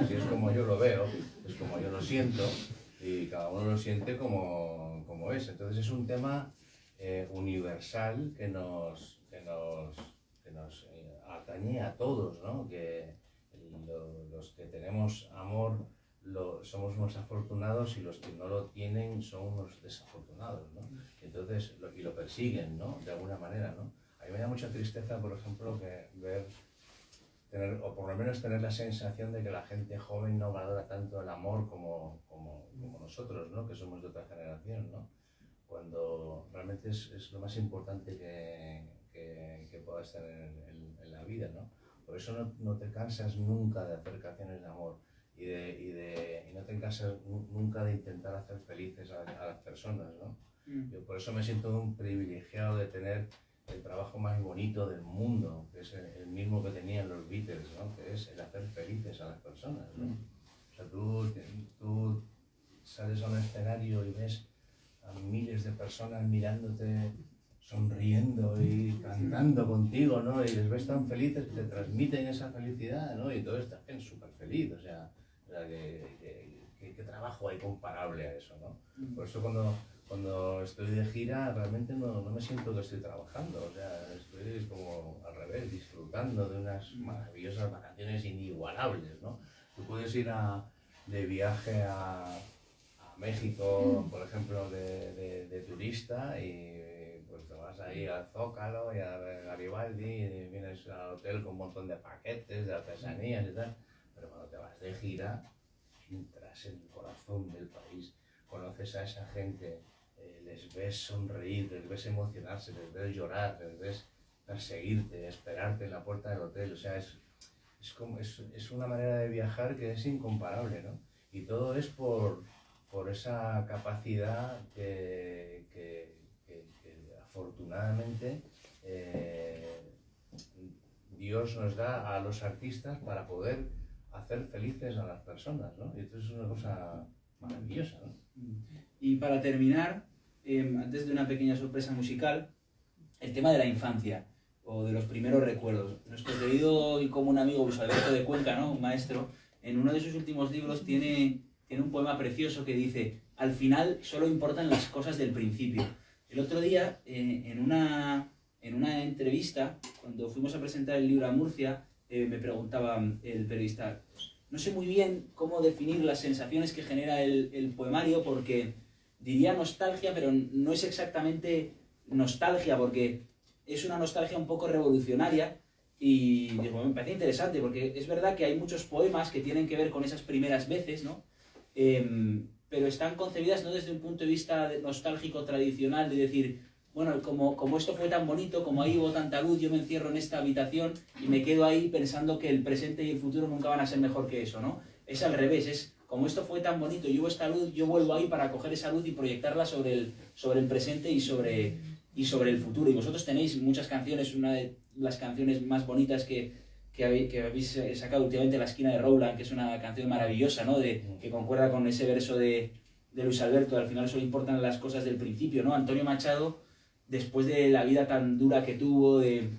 así es como yo lo veo, es como yo lo siento, y cada uno lo siente como es. Entonces es un tema universal que nos atañe a todos, ¿no? Que los que tenemos amor somos unos afortunados, y los que no lo tienen son unos desafortunados, ¿no? Entonces, y lo persiguen, ¿no? De alguna manera, ¿no? A mí me da mucha tristeza, por ejemplo, o por lo menos tener la sensación de que la gente joven no valora tanto el amor como nosotros, ¿no? Que somos de otra generación, ¿no? Cuando realmente es lo más importante que puedas tener en la vida, ¿no? Por eso no te cansas nunca de hacer canciones de amor, y no te cansas nunca de intentar hacer felices a las personas, ¿no? Yo por eso me siento un privilegiado de tener el trabajo más bonito del mundo, que es el mismo que tenían los Beatles, ¿no? Que es el hacer felices a las personas, ¿no? O sea, tú sales a un escenario y ves a miles de personas mirándote, sonriendo y cantando contigo, ¿no? Y les ves tan felices que te transmiten esa felicidad, ¿no? Y todo está súper feliz, o sea ¿qué trabajo hay comparable a eso, ¿no? Por eso cuando estoy de gira realmente no me siento que estoy trabajando, o sea, estoy como al revés, disfrutando de unas maravillosas vacaciones inigualables, ¿no? Tú puedes ir de viaje a México, por ejemplo, de turista, y pues te vas ahí al Zócalo y a Garibaldi, y vienes al hotel con un montón de paquetes, de artesanías y tal, pero cuando te vas de gira, entras en el corazón del país, conoces a esa gente, les ves sonreír, les ves emocionarse, les ves llorar, les ves perseguirte, esperarte en la puerta del hotel. O sea, es una manera de viajar que es incomparable, ¿no? Y todo es por esa capacidad que afortunadamente Dios nos da a los artistas para poder hacer felices a las personas, ¿no? Y esto es una cosa maravillosa, ¿no? Y para terminar, antes de una pequeña sorpresa musical, el tema de la infancia, o de los primeros recuerdos. Nuestro querido y común amigo Luis Alberto de Cuenca, ¿no? Un maestro, en uno de sus últimos libros tiene un poema precioso que dice: al final solo importan las cosas del principio. El otro día, en una entrevista, cuando fuimos a presentar el libro a Murcia, me preguntaba el periodista, no sé muy bien cómo definir las sensaciones que genera el poemario, porque diría nostalgia, pero no es exactamente nostalgia, porque es una nostalgia un poco revolucionaria. Y digo, me parece interesante, porque es verdad que hay muchos poemas que tienen que ver con esas primeras veces, ¿no? Pero están concebidas no desde un punto de vista nostálgico tradicional, de decir, bueno, como esto fue tan bonito, como ahí hubo tanta luz, yo me encierro en esta habitación y me quedo ahí pensando que el presente y el futuro nunca van a ser mejor que eso, ¿no? Es al revés, es como esto fue tan bonito y hubo esta luz, yo vuelvo ahí para coger esa luz y proyectarla sobre el presente y sobre el futuro. Y vosotros tenéis muchas canciones, una de las canciones más bonitas que habéis sacado últimamente, La esquina de Rowland, que es una canción maravillosa, ¿no? Que concuerda con ese verso de Luis Alberto, al final solo importan las cosas del principio, ¿no? Antonio Machado, después de la vida tan dura que tuvo, de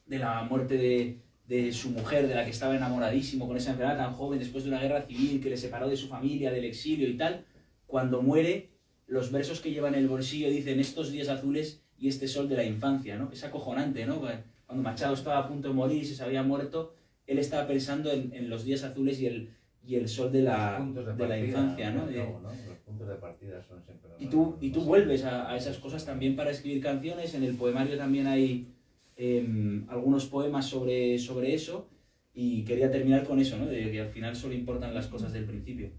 la muerte de su mujer, de la que estaba enamoradísimo, con esa enfermedad tan joven, después de una guerra civil que le separó de su familia, del exilio y tal, cuando muere, los versos que lleva en el bolsillo dicen estos días azules y este sol de la infancia, ¿no? Es acojonante, ¿no? Cuando Machado estaba a punto de morir, se había muerto, él estaba pensando en los días azules y el sol de la infancia, ¿no? Los puntos de partida son siempre los y tú vuelves a esas cosas también para escribir canciones. En el poemario también hay algunos poemas sobre eso, y quería terminar con eso, ¿no? De que al final solo importan las cosas del principio.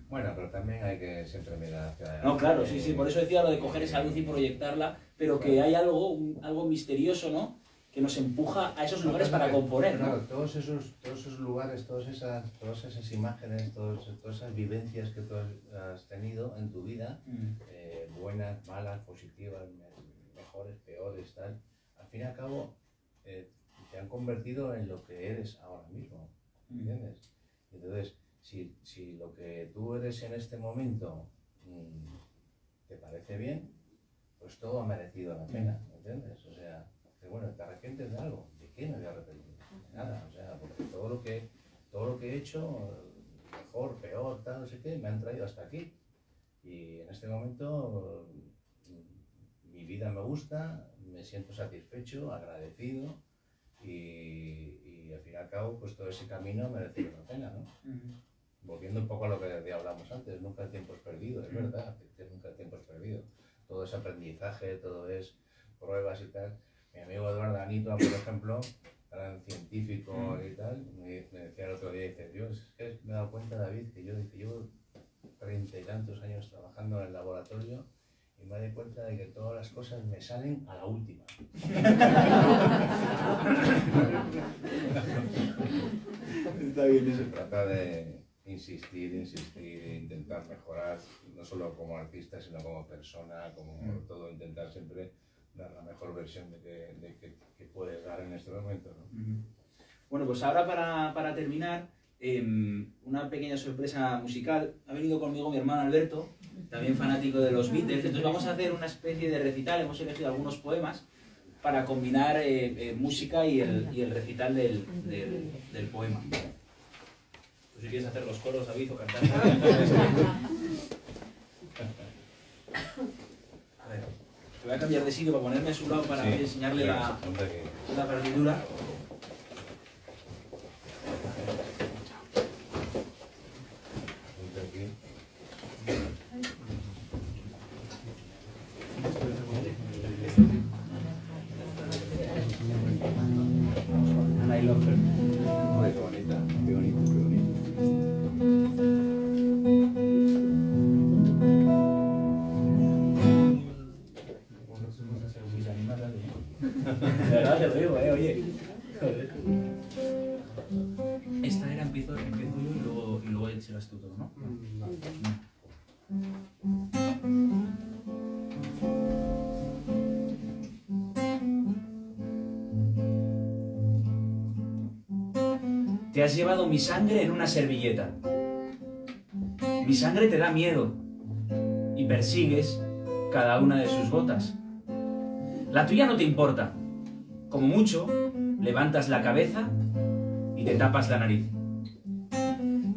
Bueno, pero también hay que siempre mirar hacia adelante. No, claro, sí, por eso decía lo de coger esa luz y proyectarla, pero claro, que hay algo misterioso, ¿no? Que nos empuja a esos lugares para componer, ¿no? Claro, todos esos lugares, todas esas imágenes, todas esas vivencias que tú has tenido en tu vida, buenas, malas, positivas, mejores, peores, tal, al fin y al cabo te han convertido en lo que eres ahora mismo, ¿entiendes? Entonces, si lo que tú eres en este momento te parece bien, pues todo ha merecido la pena, ¿entiendes? O sea, que bueno, ¿te arrepientes de algo? ¿De qué me voy a arrepentir? De nada, o sea, porque todo lo que he hecho, mejor, peor, tal, no sé qué, me han traído hasta aquí. Y en este momento mi vida me gusta, me siento satisfecho, agradecido, y al fin y al cabo, pues todo ese camino merece la pena, ¿no? Volviendo un poco a lo que hablamos antes, nunca el tiempo es perdido, es verdad, que nunca el tiempo es perdido. Todo es aprendizaje, todo es pruebas y tal. Mi amigo Eduardo Anito, por ejemplo, gran científico y tal, me decía el otro día, dice, yo es que me he dado cuenta, David, que yo llevo 30 y tantos años trabajando en el laboratorio y me doy cuenta de que todas las cosas me salen a la última. Está bien eso. Se trata de insistir, intentar mejorar, no solo como artista, sino como persona, como todo, intentar siempre dar la mejor versión de que puedes dar en este momento, ¿no? Bueno, pues ahora para terminar, una pequeña sorpresa musical. Ha venido conmigo mi hermano Alberto, también fanático de los Beatles. Entonces vamos a hacer una especie de recital. Hemos elegido algunos poemas para combinar música y el recital del poema. Pues si quieres hacer los coros, David, o cantar. A ver, voy a cambiar de sitio para ponerme a su lado para enseñarle la partitura. Esta era empiezo yo y luego serás tú todo, ¿no? Te has llevado mi sangre en una servilleta. Mi sangre te da miedo y persigues cada una de sus gotas. La tuya no te importa. Como mucho, levantas la cabeza y te tapas la nariz.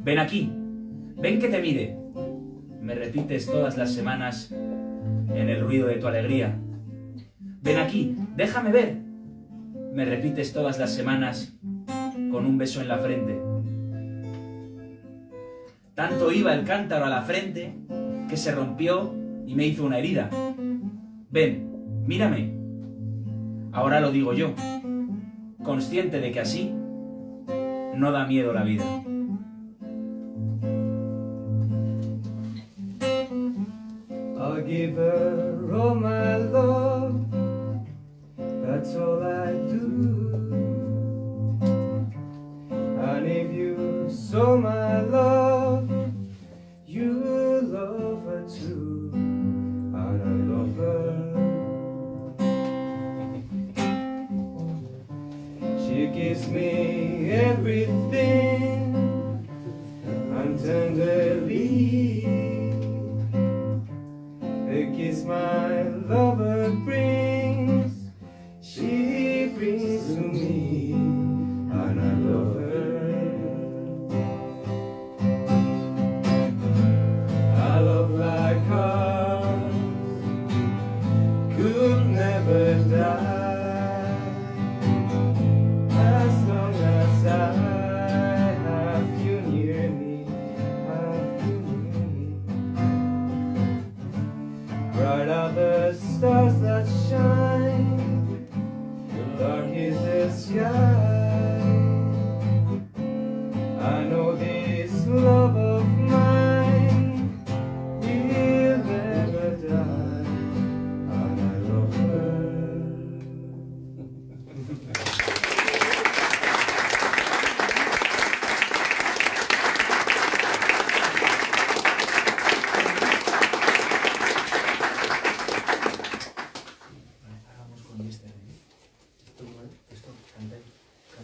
Ven aquí, ven que te mire. Me repites todas las semanas en el ruido de tu alegría. Ven aquí, déjame ver. Me repites todas las semanas con un beso en la frente. Tanto iba el cántaro a la frente que se rompió y me hizo una herida. Ven, mírame. Ahora lo digo yo, consciente de que así no da miedo la vida. I'll give her all my love, that's all I do. And if you saw my love, you love her too. And I love her. She gives me everything, and tenderly a kiss my lover brings, she brings to me, and I love her. I love like her.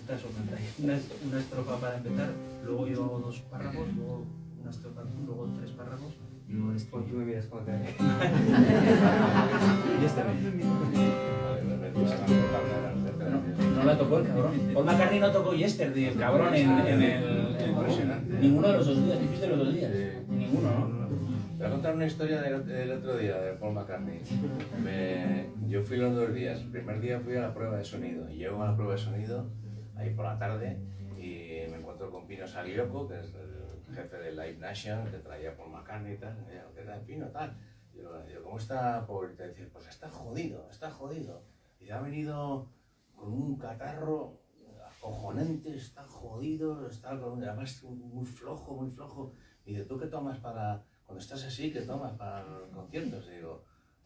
cantas o cantáis una estrofa para empezar, luego yo hago 2 párrafos, luego una estrofa tú, luego 3 párrafos y luego el Pues estribillo. tú me miras como te haré. Y este Vale, pues, no la tocó el cabrón. Paul McCartney no tocó Yesterday, el cabrón, en el... Impresionante. Ninguno de los 2 días, ¿viste los 2 días? Sí. Ninguno, ¿no? Te voy a contar una historia del otro día, de Paul McCartney. Yo fui los 2 días. El primer día fui a la prueba de sonido. Y llego a la prueba de sonido, ahí por la tarde, y me encuentro con Pino Sagliocco, que es el jefe de Live Nation, que traía Paul McCartney y tal. Y yo, ¿qué tal, Pino? Tal. Yo, ¿cómo está Paul? Y te dice, pues está jodido, está jodido. Y ha venido con un catarro acojonante, está jodido, está además muy flojo, muy flojo. Y dice, ¿tú qué tomas para, cuando estás así, qué tomas para los conciertos? Y digo,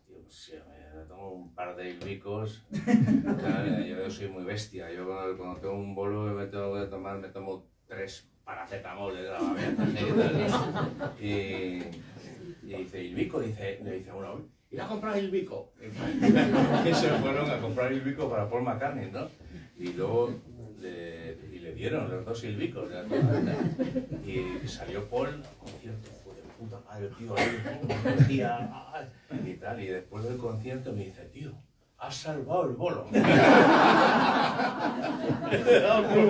pues sí, me tomo un par de ilbicos. Yo soy muy bestia, yo cuando tengo un bolo me tengo que tomar, me tomo 3 paracetamoles de la babeta. Y dice, ¿ilbico? Le dice uno, ir a comprar ilbico. Y se fueron a comprar ilbico para Paul McCartney, ¿no? Y luego le dieron los 2 ilbicos. Y salió Paul al concierto, joder, puta madre, tío, y tal. Y después del concierto me dice, tío, has salvado el bolo. Paul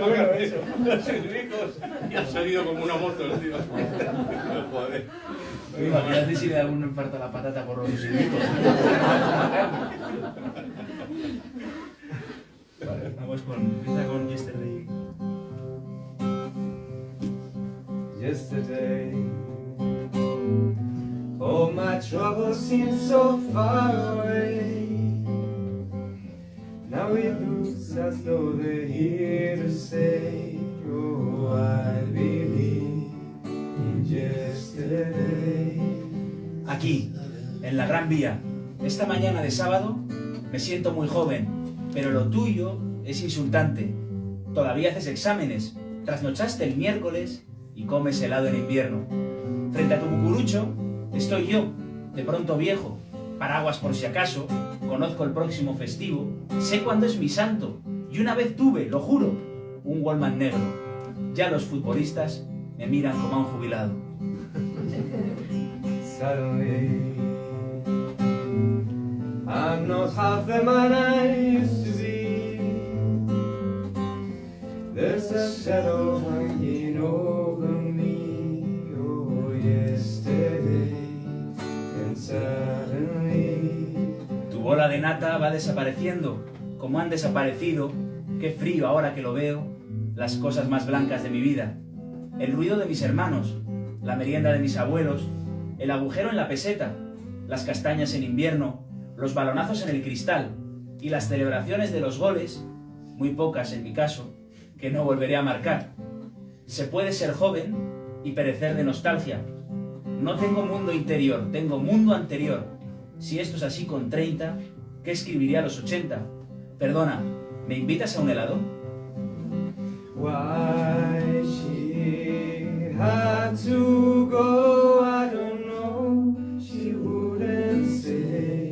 McCartney, los ilbicos. Y ha salido como una moto, tío. Joder. Imagínate si le da un infarto a la patata por los silbitos. Vale, vamos empieza con Yesterday. Yesterday, all my troubles seem so far away. Now it looks as though they're here to stay. Oh, I believe in yesterday. Aquí, en la Gran Vía, esta mañana de sábado, me siento muy joven, pero lo tuyo es insultante. Todavía haces exámenes, trasnochaste el miércoles y comes helado en invierno. Frente a tu cucurucho, estoy yo, de pronto viejo, paraguas por si acaso, conozco el próximo festivo, sé cuándo es mi santo, y una vez tuve, lo juro, un Wallman negro. Ya los futbolistas me miran como a un jubilado. Suddenly, I'm not half the man I used to be. There's a shadow hanging over me. Oh, yesterday, and suddenly. Tu bola de nata va desapareciendo, como han desaparecido, qué frío ahora que lo veo, las cosas más blancas de mi vida. El ruido de mis hermanos, la merienda de mis abuelos, el agujero en la peseta, las castañas en invierno, los balonazos en el cristal y las celebraciones de los goles, muy pocas en mi caso, que no volveré a marcar. Se puede ser joven y perecer de nostalgia. No tengo mundo interior, tengo mundo anterior. Si esto es así con 30, ¿qué escribiría a los 80? Perdona, ¿me invitas a un helado? Why she had to go, I don't know. She wouldn't say.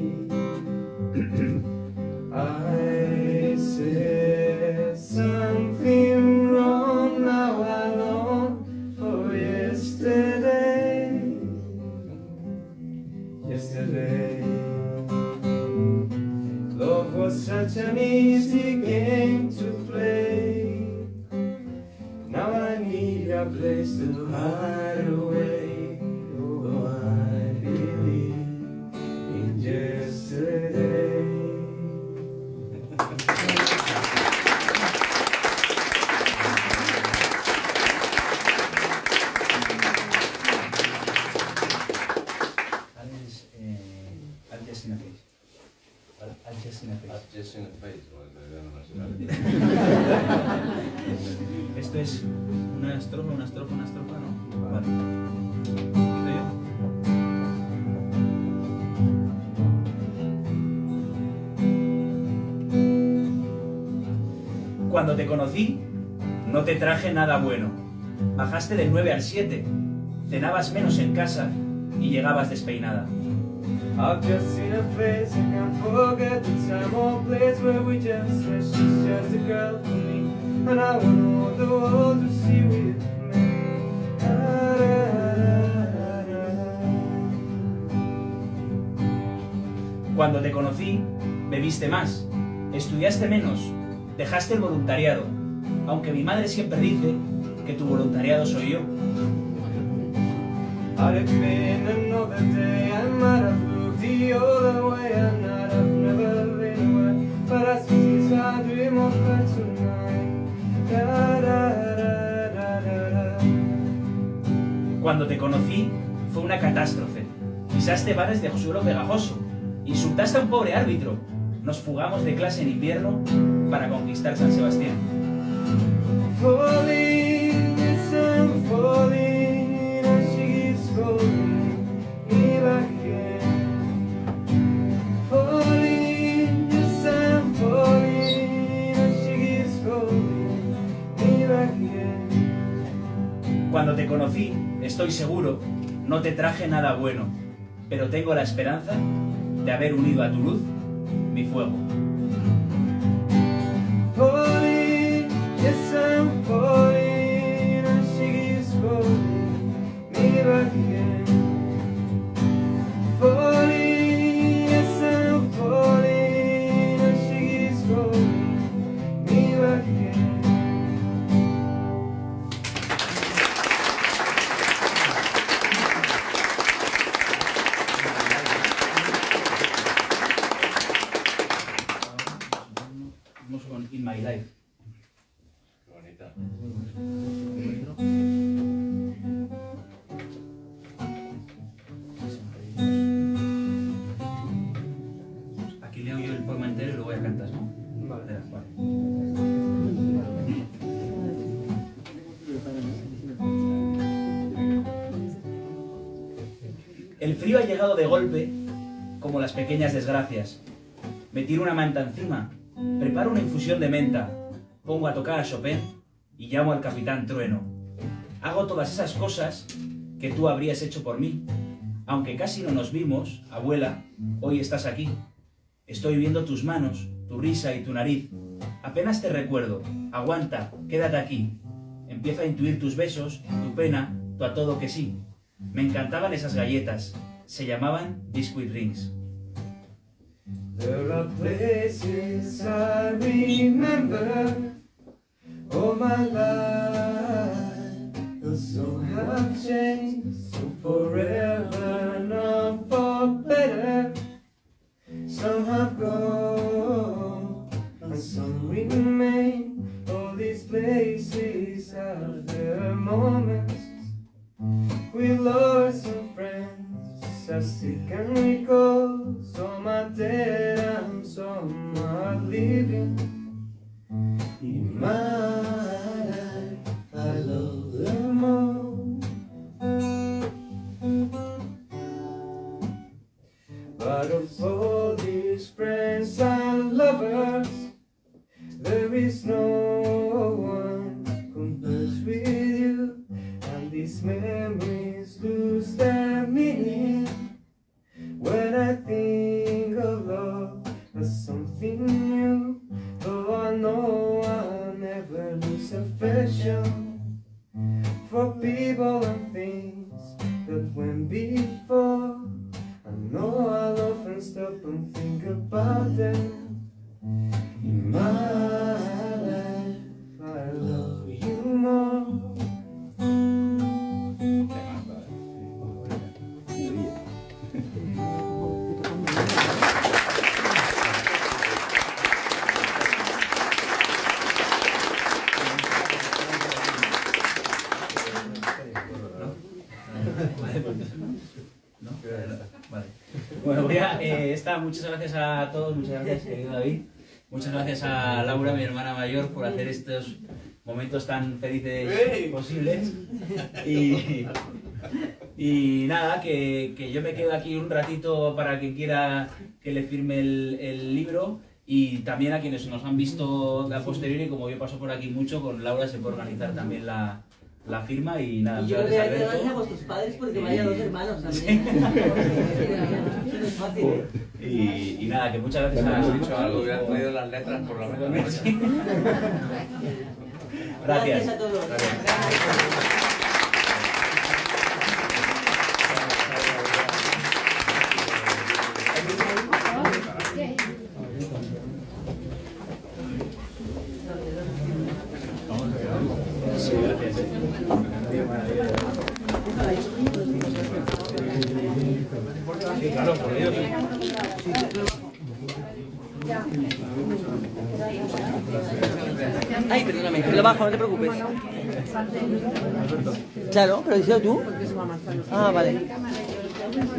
I said something wrong, now I long for yesterday. Yesterday, love was such an easy game to play. Now I need a place to hide away. Oh, I believe in yesterday. Al Just in a Face. Al Just in a Face. Just in the face, no. Esto es una estrofa, ¿no? Vale. ¿Empiezo yo? Cuando te conocí, no te traje nada bueno. Bajaste del 9 al 7, cenabas menos en casa y llegabas despeinada. I've just seen her face, I can't forget the time or place where we just said she's just a girl for me. and I want the world to see with me. Cuando te conocí, bebiste más, estudiaste menos, dejaste el voluntariado, aunque mi madre siempre dice que tu voluntariado soy yo. Had it been another day, I might have looked the other way, and I'd have never been away. But as it is, I dream of her tonight. Da, da, da, da, da, da. Cuando te conocí, fue una catástrofe. Pisaste bares de suelo pegajoso, insultaste a un pobre árbitro, nos fugamos de clase en invierno para conquistar San Sebastián. Falling, yes, I'm falling, and she keeps calling me back again. Falling, yes, I'm falling, and she keeps calling me back again. Cuando te conocí, estoy seguro, no te traje nada bueno, pero tengo la esperanza de haber unido a tu luz mi fuego. Falling, yes, I'm falling, and she keeps calling me back again. Falling, yes, I'm falling, and she keeps calling me back again. Vamos con In My Life. Qué bonita. Aquí leo yo el poema entero y luego ya cantas, ¿no? Vale. Vale. El frío ha llegado de golpe, como las pequeñas desgracias. Me tiro una manta encima, preparo una infusión de menta, pongo a tocar a Chopin y llamo al Capitán Trueno. Hago todas esas cosas que tú habrías hecho por mí. Aunque casi no nos vimos, abuela, hoy estás aquí. Estoy viendo tus manos, tu risa y tu nariz. Apenas te recuerdo. Aguanta, quédate aquí. Empiezo a intuir tus besos, tu pena, tu a todo que sí. Me encantaban esas galletas. Se llamaban Biscuit Rings. There are places I remember all my life. The some have changed, some forever, not for better. Some have gone, and some remain. All these places have their moments. We lost some friends, I still can recall. Some are dead and some are living. In my life, I love them all. But of all these friends and lovers, there is no one compares with you. And these memories lose their meaning when I think of love as something new. Though I know I'll never lose affection for people and things that went before. I know I'll often stop and think about them. In my life, I love you more. ¿No? Vale. Bueno, muchas gracias a todos, muchas gracias, querido David. Muchas gracias a Laura, mi hermana mayor, por hacer estos momentos tan felices posibles. Y nada, que yo me quedo aquí un ratito para quien quiera que le firme el libro. Y también a quienes nos han visto a posteriori, como yo paso por aquí mucho, con Laura se puede organizar también la firma y nada. Y yo le daré gracias a vuestros padres porque vaya dos hermanos también. No es fácil. Y nada, que muchas gracias Hemos dicho algo, hubieras podido las letras por lo menos. Gracias. a todos. Sí, gracias. Sí, claro, por Dios. Ay, perdóname, te lo bajo, no te preocupes. Claro, pero díselo tú. Ah, vale.